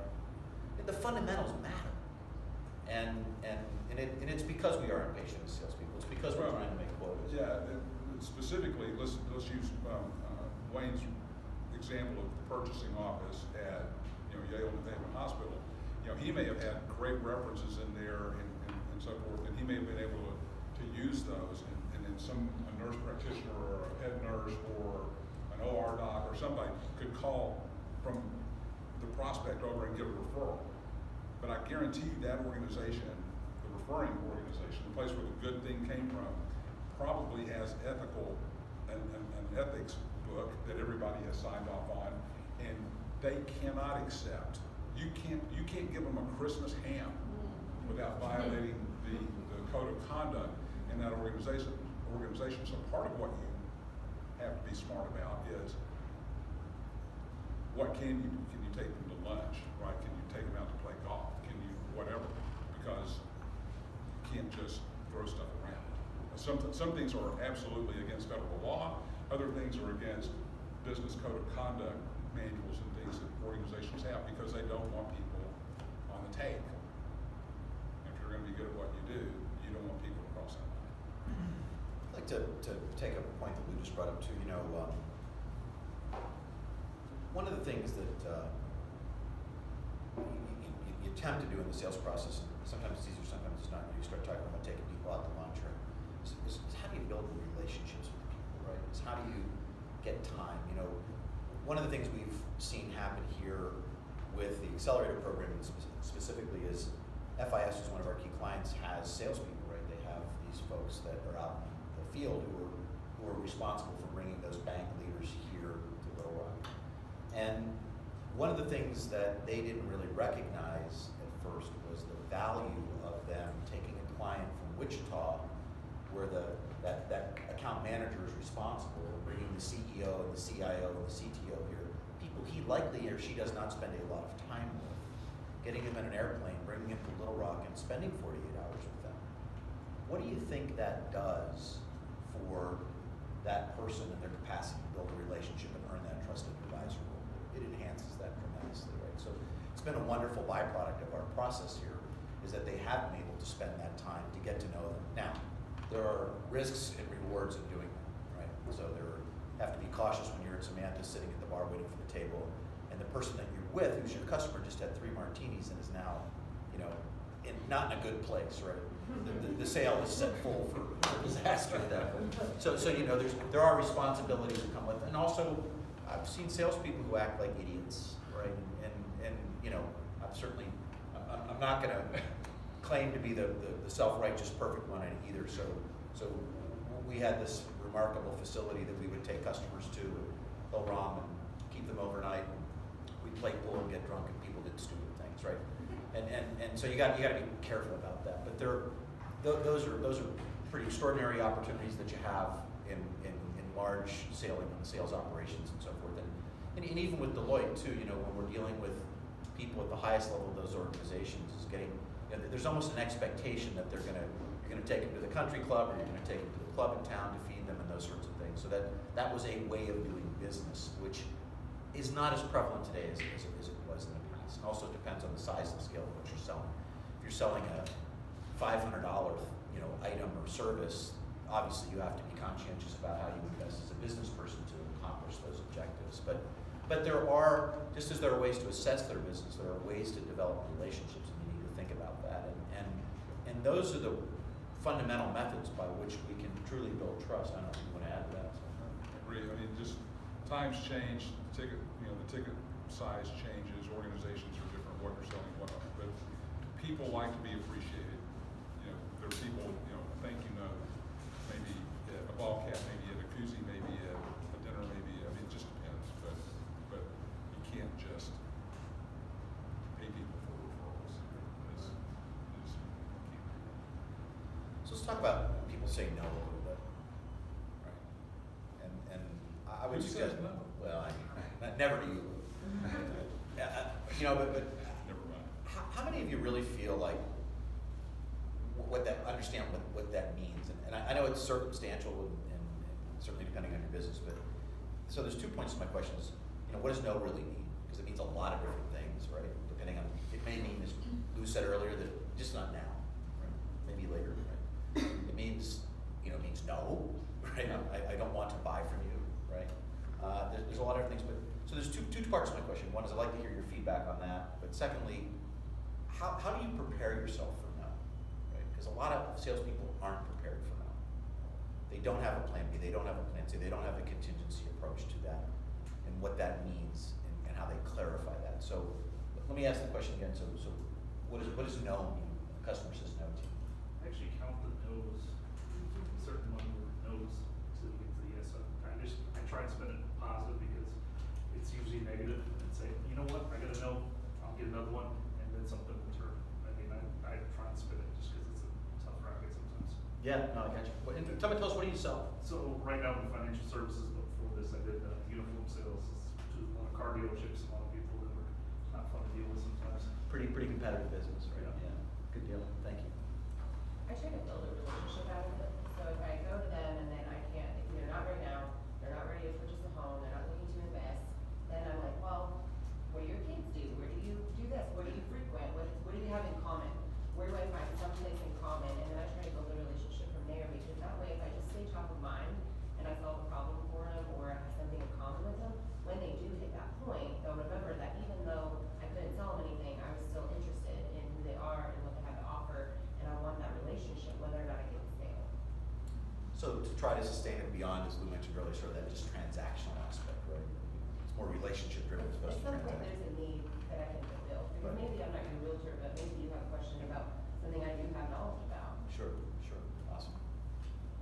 And the fundamentals matter, and it's because we are impatient as salespeople. It's because we're trying to make quotas. Yeah, specifically, let's use Wayne's example of the purchasing office at Yale New Haven Hospital. He may have had great references in there and so forth, and he may have been able to use those, and then a nurse practitioner or a head nurse or an OR doc or somebody could call from the prospect over and give a referral. But I guarantee that organization, the referring organization, the place where the good thing came from, probably has an ethics book that everybody has signed off on, and they cannot accept. You can't give them a Christmas ham without violating the code of conduct in that organization. So part of what you have to be smart about is what can you take them to lunch, right? Can you take them out to play golf? Can you whatever? Because you can't just throw stuff around. Some things are absolutely against federal law. Other things are against business code of conduct manuals and things that organizations have because they don't want people on the take. If you're going to be good at what you do, you don't want people to cross that line. I'd like to take up a point that we just brought up too. One of the things that you attempt to do in the sales process, and sometimes it's easier, sometimes it's not. You start talking about taking people out to lunch, or is how do you build relationships with people, right? It's how do you get time? One of the things we've seen happen here with the accelerator program specifically is FIS, who's one of our key clients, has salespeople, right? They have these folks that are out in the field who are responsible for bringing those bank leaders here to Little Rock. And one of the things that they didn't really recognize at first was the value of them taking a client from Wichita, where that account manager is responsible, bringing the CEO and the CIO and the CTO here, people he likely or she does not spend a lot of time with, getting them in an airplane, bringing them to Little Rock and spending 48 hours with them. What do you think that does for that person and their capacity to build a relationship and earn that trusted advisor role? It enhances that tremendously, right? So it's been a wonderful byproduct of our process here, is that they have been able to spend that time to get to know them. Now, there are risks and rewards in doing that, right? So there have to be cautious when you're at Samantha sitting at the bar waiting for the table, and the person that you're with, who's your customer, just had 3 martinis and is now, not in a good place, right? The sale is set full for disaster at that point. So there are responsibilities that come with it, and also I've seen salespeople who act like idiots, right? And I'm not going to claim to be the self-righteous perfect one either. So we had this remarkable facility that we would take customers to at El Ram and keep them overnight. We'd play pool and get drunk, and people did stupid things, right? And so you got to be careful about that. But those are pretty extraordinary opportunities that you have in large sales operations and so forth. And even with Deloitte too, when we're dealing with people at the highest level of those organizations, is getting there's almost an expectation that you're gonna take them to the country club, or you're gonna take them to the club in town to feed them and those sorts of things. So that was a way of doing business, which is not as prevalent today as it was in the past. And also it depends on the size and scale of what you're selling. If you're selling a $500, item or service, obviously you have to be conscientious about how you invest as a business person to accomplish those objectives. But there are, just as there are ways to assess their business, there are ways to develop relationships, and you need to think about that. And those are the fundamental methods by which we can truly build trust. I don't know if you want to add to that. Agree. I mean, just times change, the ticket size changes, organizations are different, what you're selling, whatnot. But people like to be appreciated. There are people, a thank you note, maybe a ball cap, maybe a koozie, maybe a dinner, maybe, I mean, it just depends. But you can't just pay people for referrals. So let's talk about when people say no a little bit, right? And I would Who suggest, says no? well, never to you. But Never mind. how many of you really feel like understand what that means? And I know it's circumstantial and certainly depending on your business, but so there's 2 points to my question is, what does no really mean? Because it means a lot of different things, right? Depending on, it may mean, as Lou said earlier, that just not now, right? Maybe later, right? It means, means no, right? I don't want to buy from you, right? There's a lot of different things, but so there's two parts to my question. One is I'd like to hear your feedback on that, but secondly, how do you prepare yourself for no, right? Because a lot of salespeople aren't prepared for no. They don't have a plan B, they don't have a plan C, they don't have a contingency approach to that, and what that means, and how they clarify that. So let me ask the question again. So what does no mean? A customer says no to you. I actually count the no's, a certain number of no's to get to the yes. I try and spin it positive because it's usually negative and say, you know what, I got a no, I'll get another one, and then something will turn. I mean, I try and spin it just because it's a tough racket sometimes. Yeah, no, I got you. And tell us, what do you sell? So right now in financial services, but before this I did uniform sales to a lot of car dealerships, a lot of people that were not fun to deal with sometimes. Pretty competitive business, right? Yeah. Good deal. Thank you. I try to build a relationship out of it. So if I go to them and then I can't, if they're not right now, they're not ready to purchase a home, they're not looking to invest, then I'm like, well, what do your kids do? Where do you do this? Where do you frequent? What do you have in common? Where do I find someplace in common? And then I try to build a relationship from there, because that way if I just stay top of mind and I solve a problem for them or I have something in common with them, when they do hit that point, they'll remember that even though I couldn't sell them anything, I was still interested in who they are and what they have to offer, and I want that relationship whether or not I get the sale. So to try to sustain it beyond, as Lou mentioned earlier, sort of that just transactional aspect, right? It's more relationship driven as opposed At to some point, transactional. there's a need that I can fulfill. I mean, maybe I'm not your realtor, but maybe you have a question about something I do have knowledge about. Sure, awesome.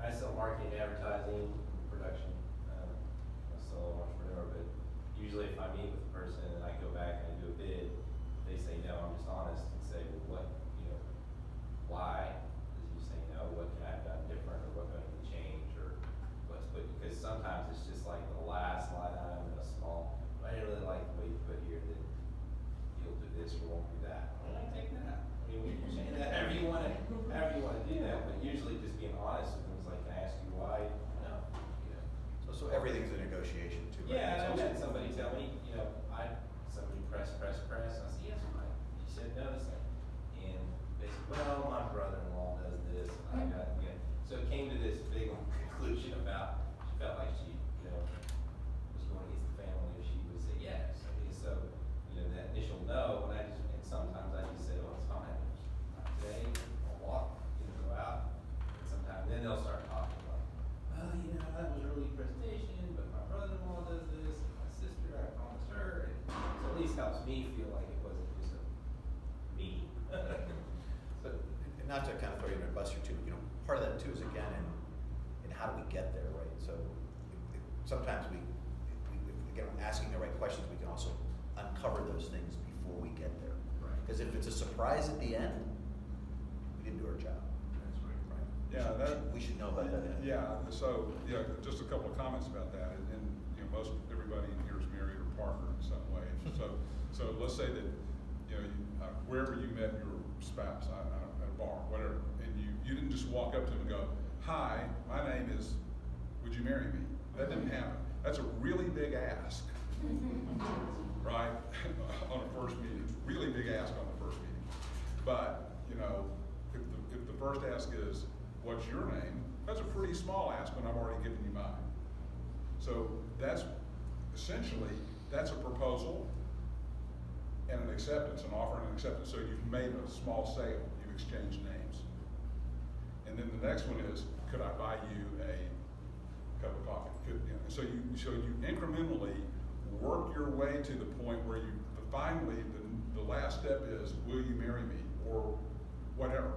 I sell marketing, advertising, production. I'm a solo entrepreneur, but usually if I meet with a person and I go back and I do a bid, they say no, I'm just honest and say, well, why did you say no? What can I have done different, or what do I need to change, or what's put, because sometimes it's just like the last line item in a small, I didn't really like the way you put here that you'll do this or won't do that. Well, I take that out. I mean, we can change that however you want to do that, but usually just being honest with them is like, can I ask you why? No. So everything's a negotiation too, right? Yeah, It's I've also- had somebody tell me, somebody press, and I said, yes, Mike, you said no to something. And they said, well, my brother-in-law does this, and I got, so it came to this big conclusion about, she felt like she, was going against the family if she would say yes. I mean, so, that initial no, and sometimes I just say, well, it's fine, not today, I'll walk, go out, and sometimes, then they'll start talking about, well, that was a really good presentation, but my brother-in-law does this, and my sister, I promised her, and so at least helps me feel like it wasn't just a me. But not to kind of throw you under a bus here too, part of that too is again in how do we get there, right? So sometimes we again, asking the right questions, we can also uncover those things before we get there. Right. Because if it's a surprise at the end, we didn't do our job. That's right. Right. Yeah, We should know about that. Just a couple of comments about that, and most everybody in here is married or partner in some way. So let's say that wherever you met your spouse, I don't know, at a bar, whatever, and you didn't just walk up to him and go, "Hi, my name is. Would you marry me?" That didn't happen. That's a really big ask right? On a first meeting, really big ask on the first meeting. But, you know, if the first ask is, what's your name? That's a pretty small ask when I've already given you mine. So that's essentially, that's a proposal and an acceptance, an offer and an acceptance. So you've made a small sale, you've exchanged names. And then the next one is, could I buy you a cup of coffee? So you incrementally work your way to the point where you, finally, the last step is, will you marry me? Or whatever.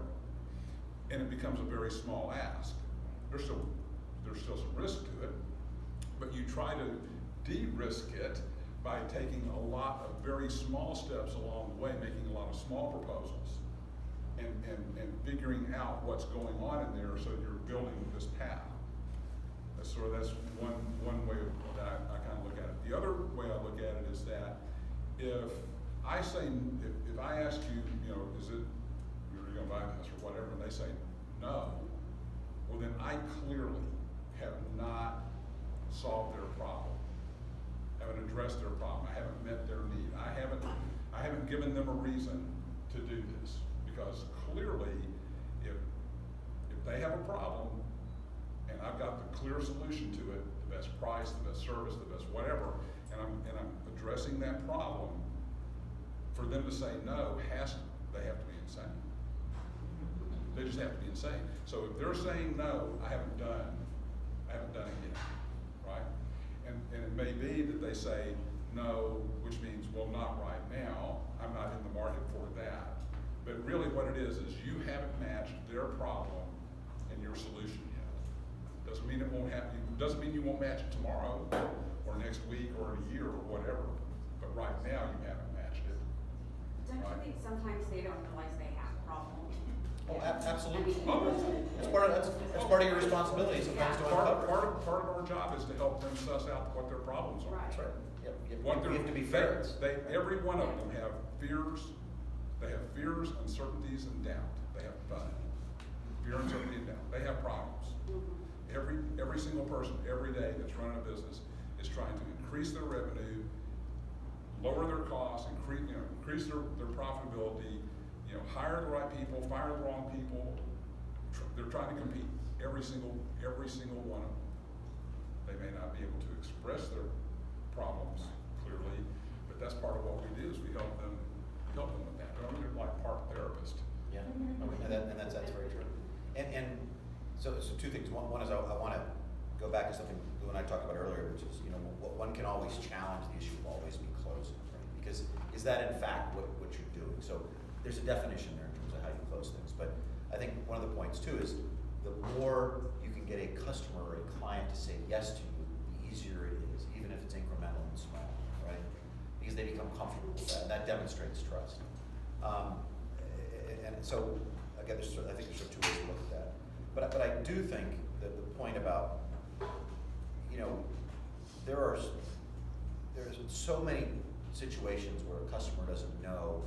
And it becomes a very small ask. There's still some risk to it, but you try to de-risk it by taking a lot of very small steps along the way, making a lot of small proposals, and figuring out what's going on in there so you're building this path. That's one way that I kind of look at it. The other way I look at it is that if I say, if I ask you, you know, is it, you're gonna buy this or whatever, and they say no, well then I clearly have not solved their problem, haven't addressed their problem, I haven't met their need, I haven't given them a reason to do this, because clearly if they have a problem and I've got the clear solution to it, the best price, the best service, the best whatever, and I'm addressing that problem, for them to say no they have to be insane. They just have to be insane. So if they're saying no, I haven't done it yet, right? And it may be that they say no, which means, well, not right now, I'm not in the market for that. But really what it is you haven't matched their problem and your solution yet. Doesn't mean it won't happen, doesn't mean you won't match it tomorrow, or next week, or in a year, or whatever. But right now, you haven't matched it. Don't you think sometimes they don't realize they have a problem? Oh, absolutely. I mean, That's part of your responsibility sometimes to uncover. Part of our job is to help them suss out what their problems are. Right. That's right. Yep. What We have to be fair. Every one of them have fears. They have fears, uncertainties, and doubt. They have fear, uncertainty, and doubt. They have problems. Every single person, every day that's running a business is trying to increase their revenue, lower their costs, increase their profitability, hire the right people, fire the wrong people. They're trying to compete. Every single one of them. They may not be able to express their problems clearly, but that's part of what we do is we help them with that. They're like part therapist. Yeah, and that's very true. And so two things. One is I want to go back to something Lou and I talked about earlier, which is one can always challenge the issue of always be closing, right? Because is that in fact what you're doing? So there's a definition there in terms of how you close things. But I think one of the points too is the more you can get a customer or a client to say yes to you, the easier it is, even if it's incremental and small, right? Because they become comfortable with that, and that demonstrates trust. And so again, I think there's sort of two ways to look at that. But I do think that the point about, there's so many situations where a customer doesn't know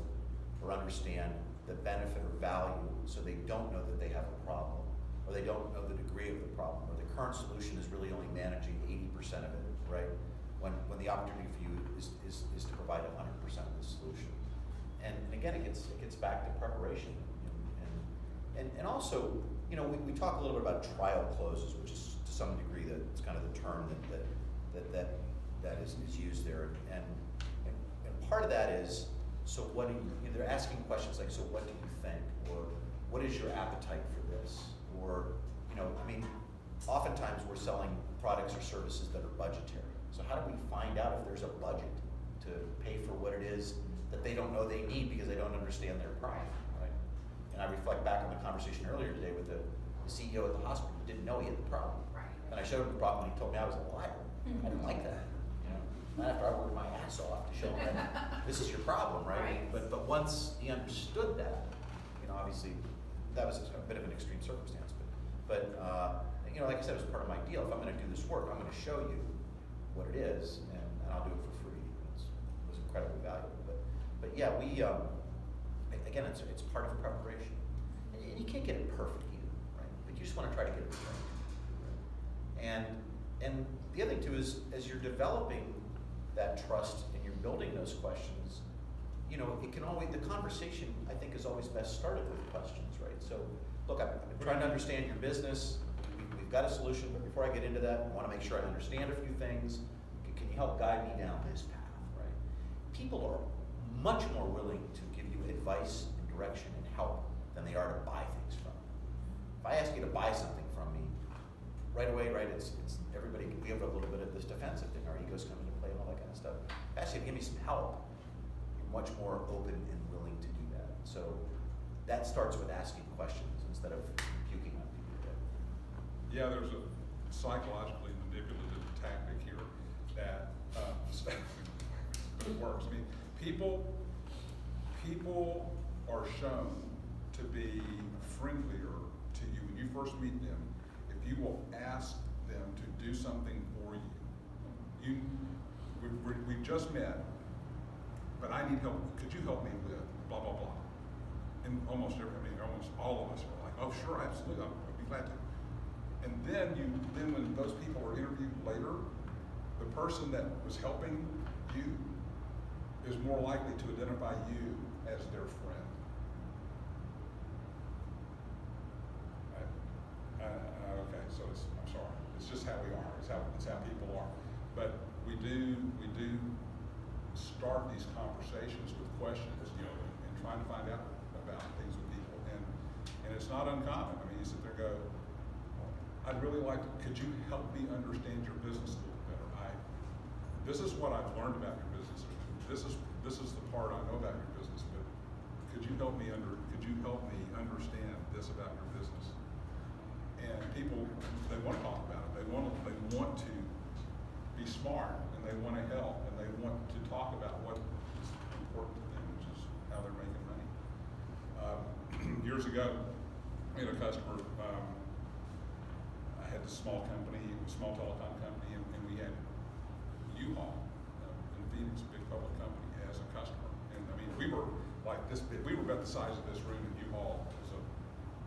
or understand the benefit or value, so they don't know that they have a problem, or they don't know the degree of the problem, or the current solution is really only managing 80% of it, right? When the opportunity for you is to provide 100% of the solution. And again, it gets back to preparation, and also, we talk a little bit about trial closes, which is to some degree it's kind of the term that is used there, and part of that is, so what do you, they're asking questions like, so what do you think, or what is your appetite for this, or oftentimes we're selling products or services that are budgetary. So how do we find out if there's a budget to pay for what it is that they don't know they need because they don't understand their price, right? And I reflect back on the conversation earlier today with the CEO at the hospital who didn't know he had the problem. Right. And I showed him the problem and he told me I was a liar. I didn't like that. Not after I worked my ass off to show him that this is your problem, right? Right. But once he understood that, obviously that was a bit of an extreme circumstance. But like I said, it was part of my deal. If I'm going to do this work, I'm going to show you what it is, and I'll do it for free. It was incredibly valuable. But yeah, we again, it's part of the preparation, and you can't get it perfect either, right? But you just want to try to get it right. And the other thing too is, as you're developing that trust and you're building those questions, you know, it can always, the conversation, I think, is always best started with questions, right? So, look, I've been trying to understand your business, we've got a solution, but before I get into that, I wanna make sure I understand a few things. Can you help guide me down this path, right? People are much more willing to give you advice and direction and help than they are to buy things from you. If I ask you to buy something from me, right away, right, it's everybody, we have a little bit of this defensive thing, our egos come into play and all that kind of stuff. If I ask you to give me some help, you're much more open and willing to do that. So that starts with asking questions instead of puking on people. Yeah, there's a psychologically manipulative tactic here that it works. I mean, people are shown to be friendlier to you when you first meet them if you will ask them to do something for you. We've just met, but I need help. Could you help me with blah blah blah? And almost all of us are like, oh sure, absolutely, I'd be glad to. And then when those people are interviewed later, the person that was helping you is more likely to identify you as their friend. Okay, so I'm sorry. It's just how we are. It's how people are. But we do start these conversations with questions, you know, and trying to find out about things with people. And it's not uncommon. I mean, you sit there and go, I'd really like to, could you help me understand your business a little better? This is what I've learned about your business. This is the part I know about your business, but could you help me understand this about your business? And people, they want to talk about it. They want to be smart, and they want to help, and they want to talk about what is important to them, which is how they're making money. Years ago, we had a customer. I had this small telecom company, and we had U-Haul in Phoenix, a big public company, as a customer. And I mean, we were like this big. We were about the size of this room, and U-Haul was a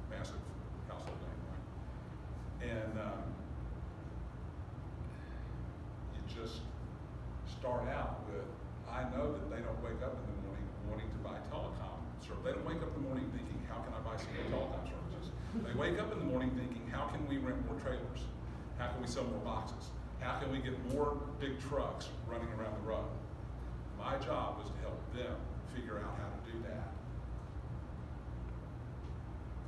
massive household name, right? And you just start out with, I know that they don't wake up in the morning wanting to buy telecom service. They don't wake up in the morning thinking, how can I buy some more telecom services? They wake up in the morning thinking, how can we rent more trailers? How can we sell more boxes? How can we get more big trucks running around the road? My job was to help them figure out how to do that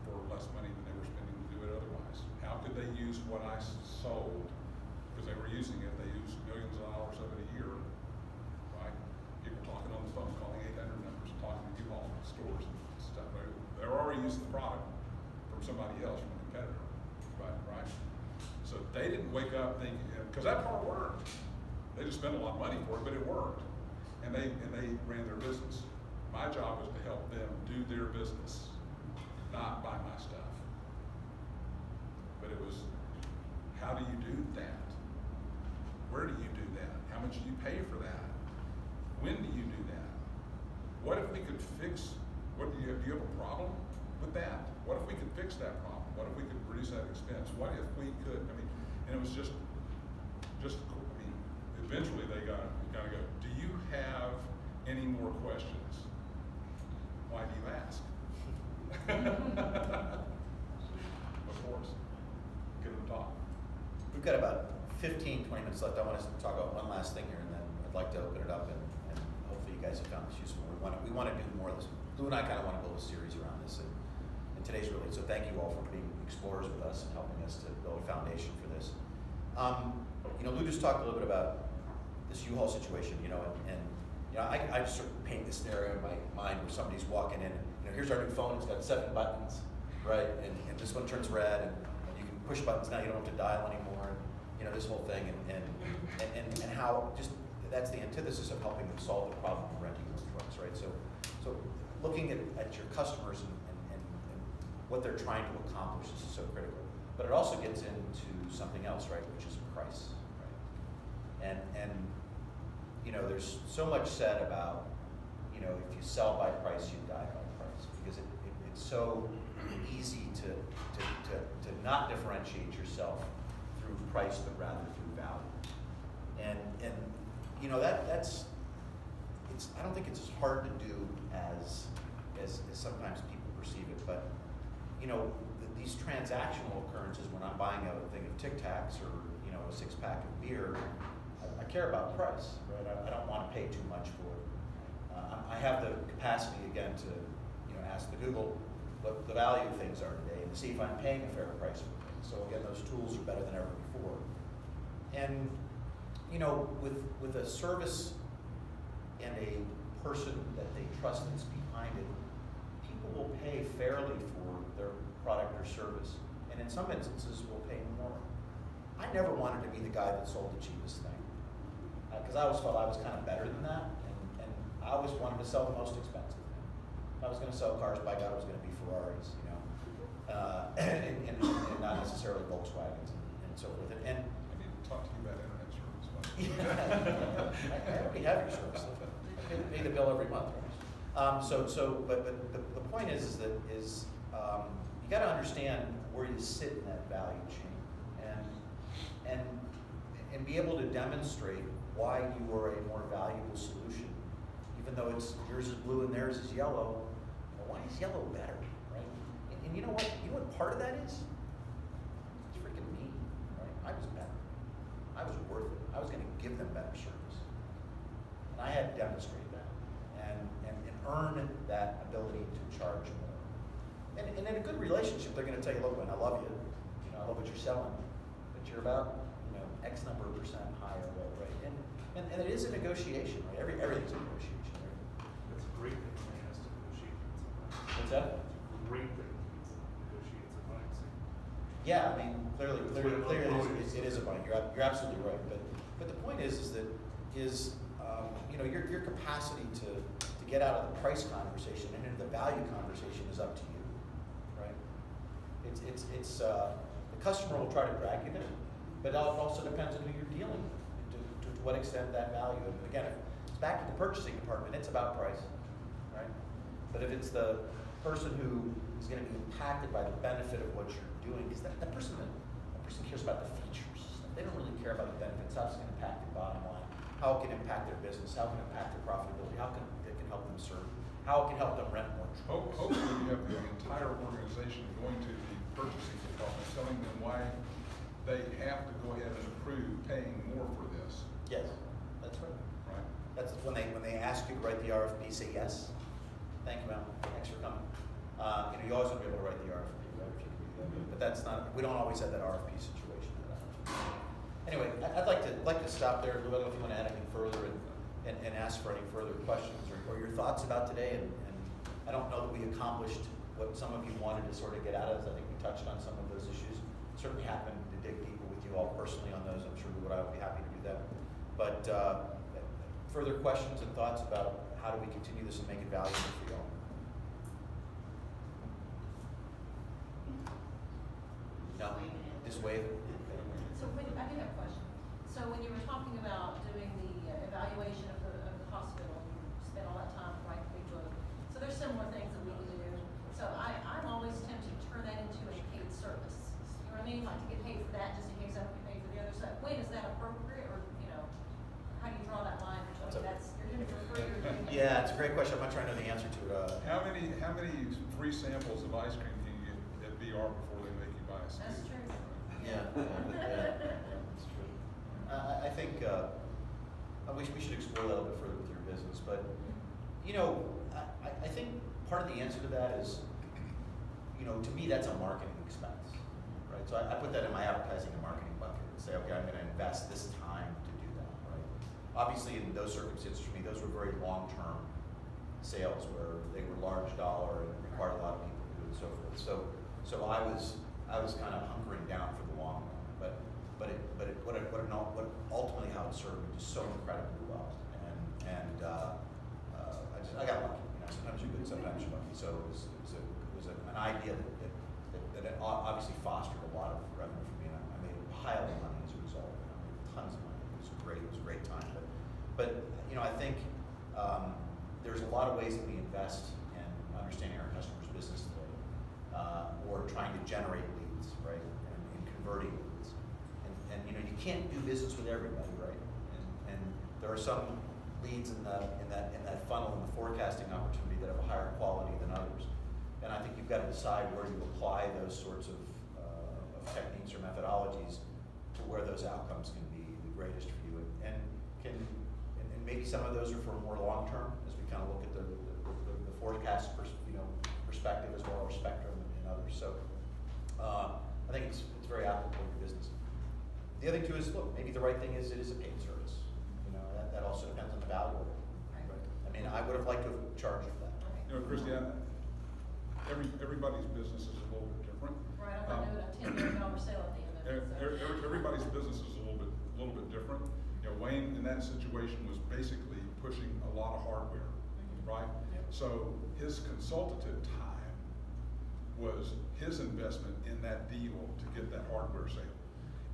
for less money than they were spending to do it otherwise. How could they use what I sold? Because they were using it, they used millions of dollars of it a year, right? People talking on the phone, calling 800 numbers, talking to U-Haul stores and stuff. They're already using the product from somebody else, from a competitor, right? So they didn't wake up thinking, because that part worked. They just spent a lot of money for it, but it worked. And they ran their business. My job was to help them do their business, not buy my stuff. But it was, how do you do that? Where do you do that? How much do you pay for that? When do you do that? What if we could fix, do you have a problem with that? What if we could fix that problem? What if we could reduce that expense? What if we could, and it was just, eventually they gotta go, do you have any more questions? Why do you ask? Of course, get them to talk. We've got about 15, 20 minutes left. I want to talk about one last thing here, and then I'd like to open it up, and hopefully you guys have found this useful. We want to do more of this. Lou and I kind of want to build a series around this, and today's really, so thank you all for being explorers with us and helping us to build a foundation for this. Lou just talked a little bit about this U-Haul situation, and I just sort of paint this scenario in my mind where somebody's walking in, and here's our new phone, it's got 7 buttons, right? And this one turns red, and you can push buttons now, you don't have to dial anymore, and this whole thing, and how just, that's the antithesis of helping them solve the problem of renting those trucks, right? So looking at your customers and what they're trying to accomplish is so critical. But it also gets into something else, right, which is price, right? And there's so much said about, if you sell by price, you die by price, because it's so easy to not differentiate yourself through price, but rather through value. And you know, that's, I don't think it's as hard to do as sometimes people perceive it, but, you know, these transactional occurrences when I'm buying a thing of Tic Tacs or, you know, a 6-pack of beer, I care about price, right? I don't want to pay too much for it. I have the capacity again to, you know, ask the Google what the value of things are today and to see if I'm paying a fair price for things. So again, those tools are better than ever before. And, you know, with a service and a person that they trust that's behind it, people will pay fairly for their product or service, and in some instances will pay more. I never wanted to be the guy that sold the cheapest thing, because I always felt I was kind of better than that, and I always wanted to sell the most expensive thing. If I was going to sell cars, by God, it was going to be Ferraris, you know, and not necessarily Volkswagens and so forth. And I need to talk to you about internet service. I already have your service. I pay the bill every month, right? But the point is that you got to understand where you sit in that value chain, and be able to demonstrate why you are a more valuable solution, even though yours is blue and theirs is yellow. Well, why is yellow better, right? And you know what? You know what part of that is? It's freaking me, right? I was better. I was worth it. I was going to give them better service, and I had to demonstrate that and earn that ability to charge more. And in a good relationship, they're going to tell you, look, man, I love you. You know, I love what you're selling, but you're about, you know, X number of % higher, right? And it is a negotiation, right? Everything's a negotiation, right? It's a great thing when he has to negotiate sometimes. What's that? It's a great thing when people negotiate sometimes. Yeah, I mean, clearly, It's it is a bind. You're absolutely right. But the point is that you know, your capacity to get out of the price conversation and into the value conversation is up to you, right? It's the customer will try to drag you there, but it also depends on who you're dealing with, and to what extent that value. And again, if it's back to the purchasing department, it's about price, right? But if it's the person who is going to be impacted by the benefit of what you're doing, because that person cares about the features. They don't really care about the benefits, how it's going to impact their bottom line, how it can impact their business, how it can impact their profitability, how it can help them serve, how it can help them rent more. Hopefully you have the entire organization going to the purchasing department, telling them why they have to go ahead and approve paying more for this, Yes, that's right. right? That's when they ask you to write the RFP, say yes. Thank you, ma'am. Thanks for coming. You know, you always want to be able to write the RFP, right? If you can do that. But that's not. We don't always have that RFP situation. Anyway, I'd like to stop there. Lou, I don't know if you want to add anything further and ask for any further questions or your thoughts about today. And I don't know that we accomplished what some of you wanted to sort of get out of this. I think we touched on some of those issues. Certainly happen to dig deeper with you all personally on those. I'm sure Lou and I would be happy to do that. But further questions and thoughts about how do we continue this and make it valuable for you all? No? Just wave it. So I do have a question. So when you were talking about doing the evaluation of the hospital, you spent all that time writing the big book. So there's similar things that we can do. So I'm always tempted to turn that into a paid service. You know what I mean? Like to get paid for that just in case I don't get paid for the other stuff. When is that appropriate, or you know, how do you draw that line between you're doing it for free or doing it? Yeah, it's a great question. I'm not trying to know the answer to it. How many free samples of ice cream can you get at VR before they make you buy a scoop? That's true. Yeah, that's true. I think we should explore that a little bit further with your business. But, you know, I think part of the answer to that is, you know, to me, that's a marketing expense, right? So I put that in my advertising and marketing bucket and say, okay, I'm going to invest this time to do that, right? Obviously, in those circumstances, for me, those were very long-term sales where they were large dollar and required a lot of people to do and so forth. So I was kind of hunkering down for the long run, but ultimately how it served me just so incredibly well, and I got lucky. You know, sometimes you're good, sometimes you're lucky. So it was an idea that obviously fostered a lot of revenue for me, and I made a pile of money as a result. I made tons of money. It was great. It was a great time. But you know, I think there's a lot of ways that we invest in understanding our customers' business today, or trying to generate leads, right, and converting leads. And you know, you can't do business with everybody, right? And there are some leads in that funnel, in the forecasting opportunity, that have a higher quality than others. And I think you've got to decide where you apply those sorts of techniques or methodologies to where those outcomes can be the greatest for you. And maybe some of those are for more long-term, as we kind of look at the forecast perspective, as well as spectrum and others. So I think it's very applicable to your business. The other thing too is, look, maybe the right thing is it is a paid service. You know, that also depends on the value of it. Right. I mean, I would have liked to have charged for that. You know, Christiane, everybody's business is a little bit different. Right, I'm not doing a $10 million sale at the end of it, so. Everybody's business is a little bit different. You know, Wayne in that situation was basically pushing a lot of hardware, right? So his consultative time was his investment in that deal to get that hardware sale.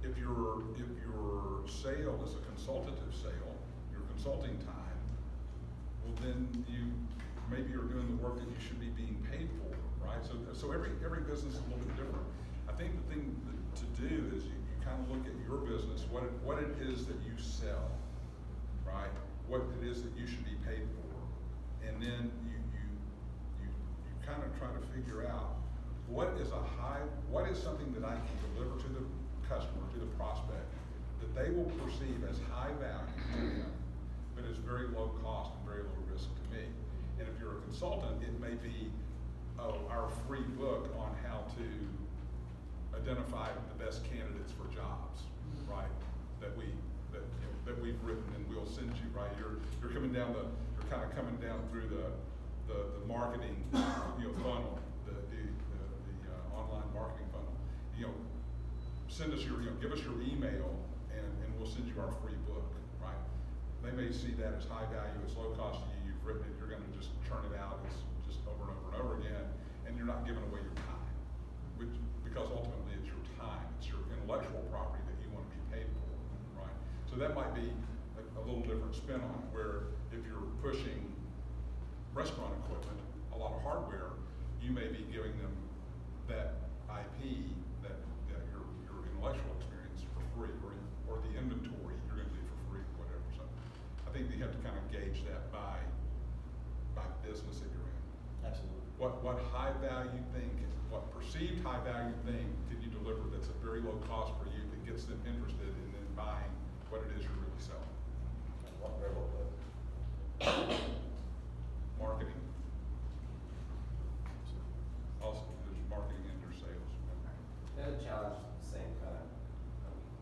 If your sale is a consultative sale, your consulting time, well then maybe you're doing the work that you should be being paid for, right? So every business is a little bit different. I think the thing to do is you kind of look at your business, what it is that you sell, right? What it is that you should be paid for, and then you kind of try to figure out what is something that I can deliver to the customer, to the prospect, that they will perceive as high value to them, but is very low cost and very low risk to me. And if you're a consultant, it may be our free book on how to identify the best candidates for jobs, right? That we've written and we'll send you, right? You're kind of coming down through the marketing funnel, the online marketing funnel. Send us give us your email and we'll send you our free book, right? They may see that as high value, it's low cost to you, you've written it, you're gonna just churn it out, it's just over and over and over again, and you're not giving away your time, because ultimately it's your time, it's your intellectual property that you wanna be paid for, right? So that might be a little different spin on it, where if you're pushing restaurant equipment, a lot of hardware, you may be giving them that IP, that your intellectual experience for free, or the inventory you're gonna do for free, whatever. So I think you have to kind of gauge that by business that you're in. Absolutely. What high value thing, what perceived high value thing can you deliver that's at very low cost for you, that gets them interested in then buying what it is you're really selling? Very well put. Marketing. Also, there's marketing and there's sales. The other challenge, same kind of,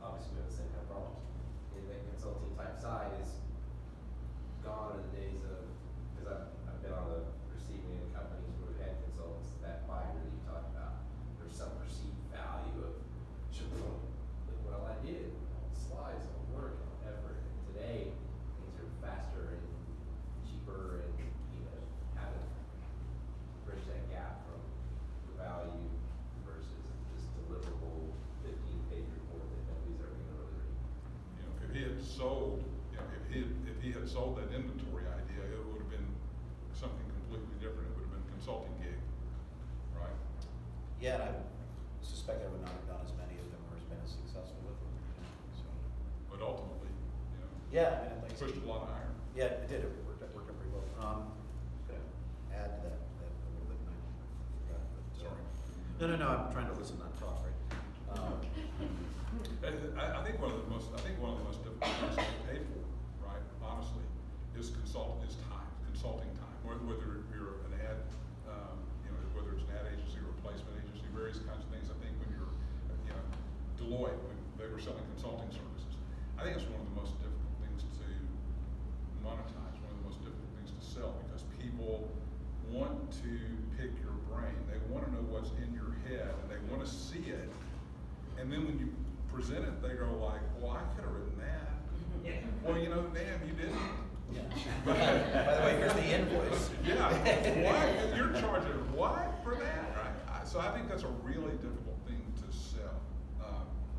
obviously we have the same kind of problems. In the consulting type side is gone are the days of, because I've been on the receiving end of companies where we've had consultants, that binder that you talked about, there's some perceived value of, look what all I did, all the slides, all the work, all the effort. And today, things are faster and cheaper, and how to bridge that gap from the value versus this deliverable 15-page report that nobody's ever gonna really read. If he had sold, if he had sold that inventory idea, it would have been something completely different. It would have been a consulting gig, right? Yeah, and I suspect I would not have done as many of them or as been as successful with them. So. But ultimately, Yeah, I mean, like I said, pushed a lot of iron. yeah, it did. It worked out pretty well. Gonna add to that a little bit. And I forgot, but, Sorry. No. I'm trying to listen, not talk, right? I think one of the most difficult things to get paid for, right, honestly, is consulting time. Whether you're an ad, whether it's an ad agency or a placement agency, various kinds of things. I think when you're, Deloitte, when they were selling consulting services, I think it's one of the most difficult things to monetize, one of the most difficult things to sell, because people want to pick your brain. They want to know what's in your head, and they want to see it. And then when you present it, they go like, well, I could have written that. Well, damn, you didn't. Yeah. By the way, here's the invoice. Yeah, what? You're charging what for that, right? So I think that's a really difficult thing to sell,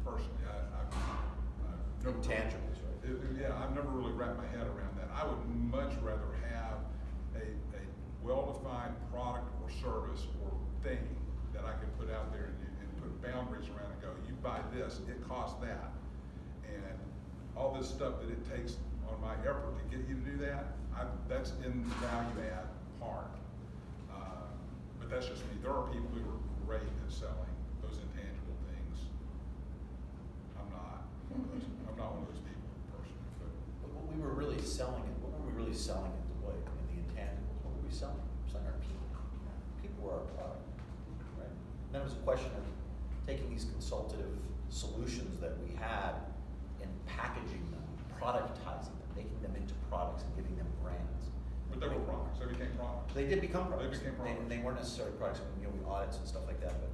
personally. I've never Intangibles, right? Yeah, I've never really wrapped my head around that. I would much rather have a well-defined product or service or thing that I could put out there and put boundaries around and go, you buy this, it costs that. And all this stuff that it takes on my effort to get you to do that. That's in the value add part. But that's just me. There are people who are great at selling those intangible things. I'm not one of those people personally, but. But what we were really selling, what were we really selling at Deloitte in the intangibles? What were we selling? We were selling our people. People were our product, right? And then it was a question of taking these consultative solutions that we had and packaging them, productizing them, making them into products and giving them brands. But they were products. They became products. They did become products. They became products. And they weren't necessarily products, we audits and stuff like that, but,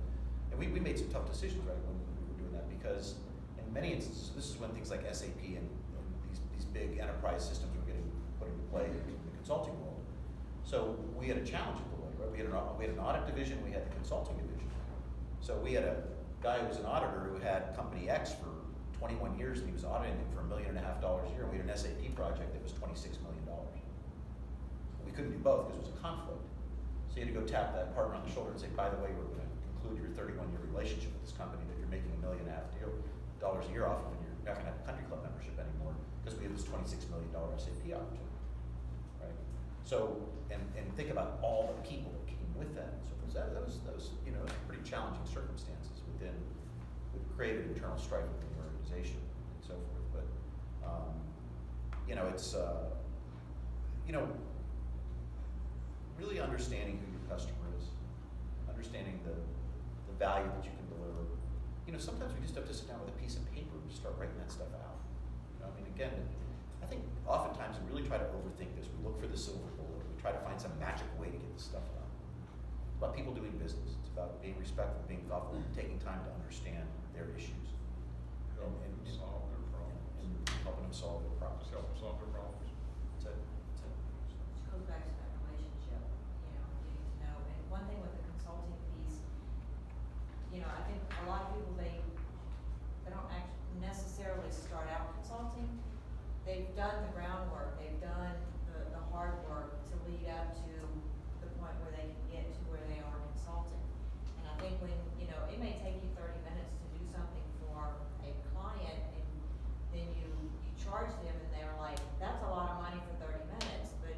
and we made some tough decisions, right, when we were doing that, because in many instances, this is when things like SAP and these big enterprise systems were getting put into play in the consulting world. So we had a challenge at Deloitte, right? We had an audit division, we had the consulting division. So we had a guy who was an auditor who had company X for 21 years, and he was auditing it for $1.5 million a year, and we had an SAP project that was $26 million. We couldn't do both because it was a conflict. So you had to go tap that partner on the shoulder and say, by the way, we're going to conclude your 31-year relationship with this company that you're making $1.5 million a year off of, and you're not going to have a country club membership anymore because we have this $26 million SAP opportunity, right? So, and think about all the people that came with that. So that was pretty challenging circumstances with creative internal strife within the organization and so forth. But it's really understanding who your customer is, understanding the value that you can deliver. Sometimes we just have to sit down with a piece of paper and start writing that stuff out. Again, I think oftentimes we really try to overthink this. We look for the silver bullet. We try to find some magic way to get this stuff done. It's about people doing business. It's about being respectful, being thoughtful, and taking time to understand their issues. Helping them solve their problems. And helping them solve their problems. Just help them solve their problems. That's it. Which goes back to that relationship, getting to know. And one thing with the consulting piece, I think a lot of people, they don't necessarily start out consulting. They've done the groundwork, they've done the hard work to lead up to the point where they can get to where they are consulting. And I think when, it may take you 30 minutes to do something for a client, and then you charge them and they're like, that's a lot of money for 30 minutes, but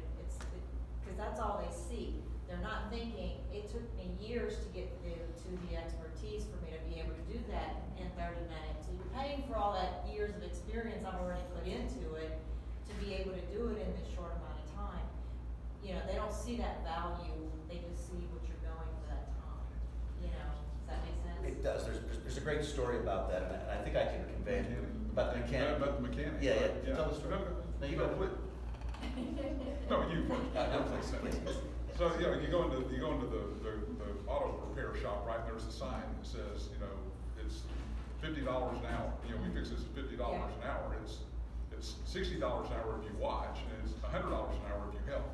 because that's all they see. They're not thinking, it took me years to get to the expertise for me to be able to do that in 30 minutes. So you're paying for all that years of experience I've already put into it to be able to do it in this short amount of time. They don't see that value, they just see what you're going for that time. Does that make sense? It does. There's a great story about that, and I think I can convey it. About the mechanic. About the mechanic. Yeah. Yeah. Tell the story. No, you go. Please. No, you first. No, please. So, you go into the auto repair shop, right, and there's a sign that says, it's $50 an hour. We fix this at $50 an hour. It's $60 an hour if you watch, and it's $100 an hour if you help.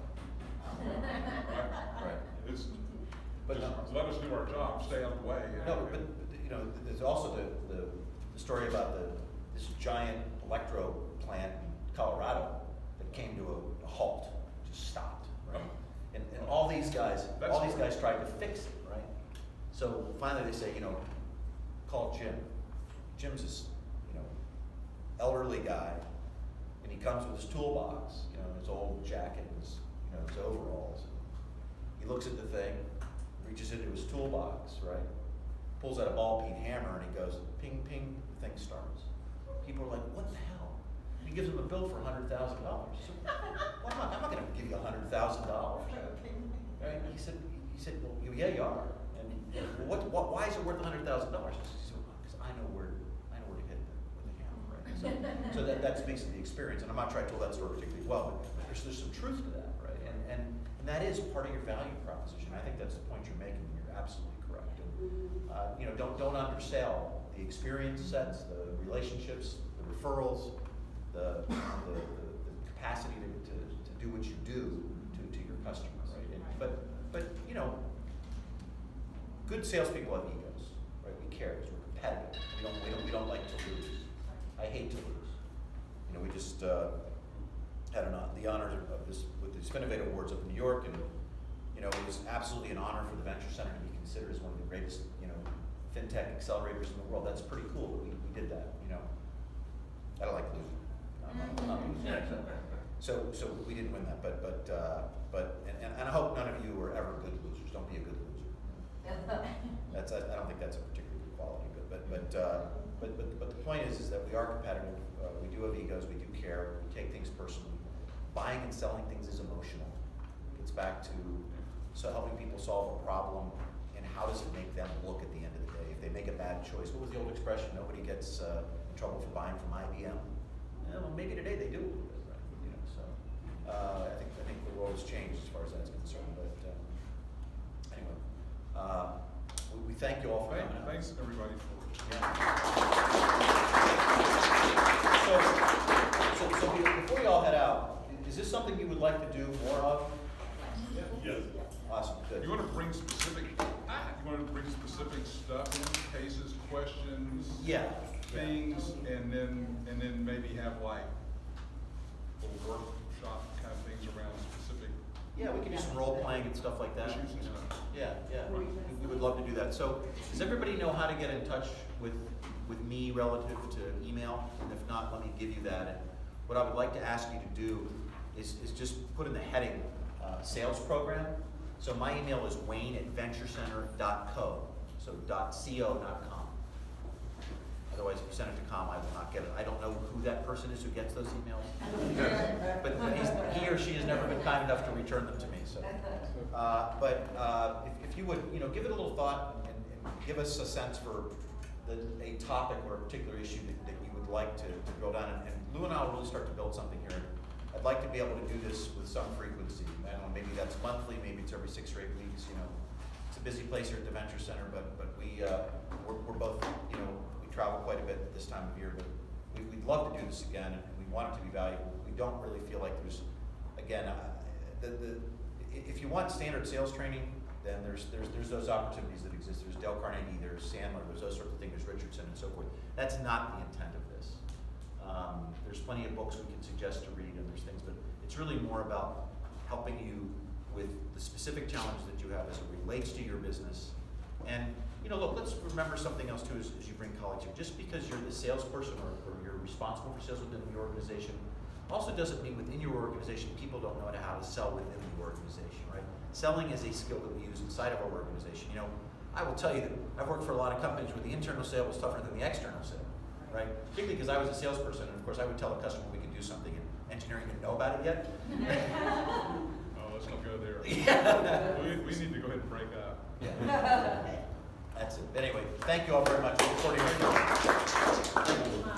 Right. But Just let us do our job, stay out of the way. No, but there's also the story about this giant electro plant in Colorado that came to a halt, just stopped, right? And all these guys tried to fix it, right? So finally they say, call Jim. Jim's this, elderly guy, and he comes with his toolbox, his old jacket, his overalls. He looks at the thing, reaches into his toolbox, right? Pulls out a ball peen hammer, and he goes, ping, ping, the thing starts. People are like, what the hell? He gives him a bill for $100,000. So, well, I'm not going to give you $100,000. Right? He said, well, yeah, you are. And why is it worth $100,000? He said, because I know where to hit with the hammer, right? So that speaks to the experience, and I'm not trying to tell that story particularly well, but there's some truth to that, right? And that is part of your value proposition. I think that's the point you're making, and you're absolutely correct. And, don't undersell the experience sets, the relationships, the referrals, the capacity to do what you do to your customer, right? But good salespeople have egos, right? We care because we're competitive. We don't like to lose. I hate to lose. We just had the honor of this with the Spinnovate Awards up in New York, and it was absolutely an honor for the Venture Center to be considered as one of the greatest fintech accelerators in the world. That's pretty cool that we did that. I don't like losing. Yeah, so we didn't win that, and I hope none of you are ever good losers. Don't be a good loser. I don't think that's a particularly good quality, but the point is that we are competitive. We do have egos. We do care. We take things personally. Buying and selling things is emotional. It's back to helping people solve a problem, and how does it make them look at the end of the day? If they make a bad choice, what was the old expression? Nobody gets in trouble for buying from IBM. Well, maybe today they do a little bit, right? You know, so I think the world has changed as far as that's concerned. But anyway, we thank you all for coming out. Thanks everybody for. So before you all head out, is this something you would like to do more of? Yes. Awesome, good. You want to bring specific stuff in, cases, questions, Yeah. things, and then maybe have like little workshop kind of things around specific Yeah, we can do some role playing and stuff like that. issues and stuff. Yeah, we would love to do that. So, does everybody know how to get in touch with me relative to email? And if not, let me give you that. And what I would like to ask you to do is just put in the heading, sales program. So my email is wayne@venturecenter.co, so .co.com. Otherwise, if you send it to com, I will not get it. I don't know who that person is who gets those emails, but he or she has never been kind enough to return them to me. So, if you would, give it a little thought and give us a sense for a topic or a particular issue that you would like to drill down. And Lou and I will really start to build something here. I'd like to be able to do this with some frequency. I don't know, maybe that's monthly, maybe it's every 6 or 8 weeks. It's a busy place here at the Venture Center, but we're both, we travel quite a bit at this time of year, but we'd love to do this again, and we want it to be valuable. We don't really feel like there's, again, if you want standard sales training, then there's those opportunities that exist. There's Dale Carnegie, there's Sandler, there's those sorts of things, there's Richardson and so forth. That's not the intent of this. There's plenty of books we can suggest to read, and there's things, but it's really more about helping you with the specific challenges that you have as it relates to your business. And look, let's remember something else too as you bring colleagues here. Just because you're the salesperson or you're responsible for sales within the organization, also doesn't mean within your organization people don't know how to sell within the organization, right? Selling is a skill that we use inside of our organization. I will tell you that I've worked for a lot of companies where the internal sale was tougher than the external sale, right? Particularly because I was a salesperson, and of course I would tell a customer we could do something, and engineering didn't know about it yet. Oh, let's not go there. Yeah. We need to go ahead and break up. Yeah. That's it. Anyway, thank you all very much. Look forward to hearing you.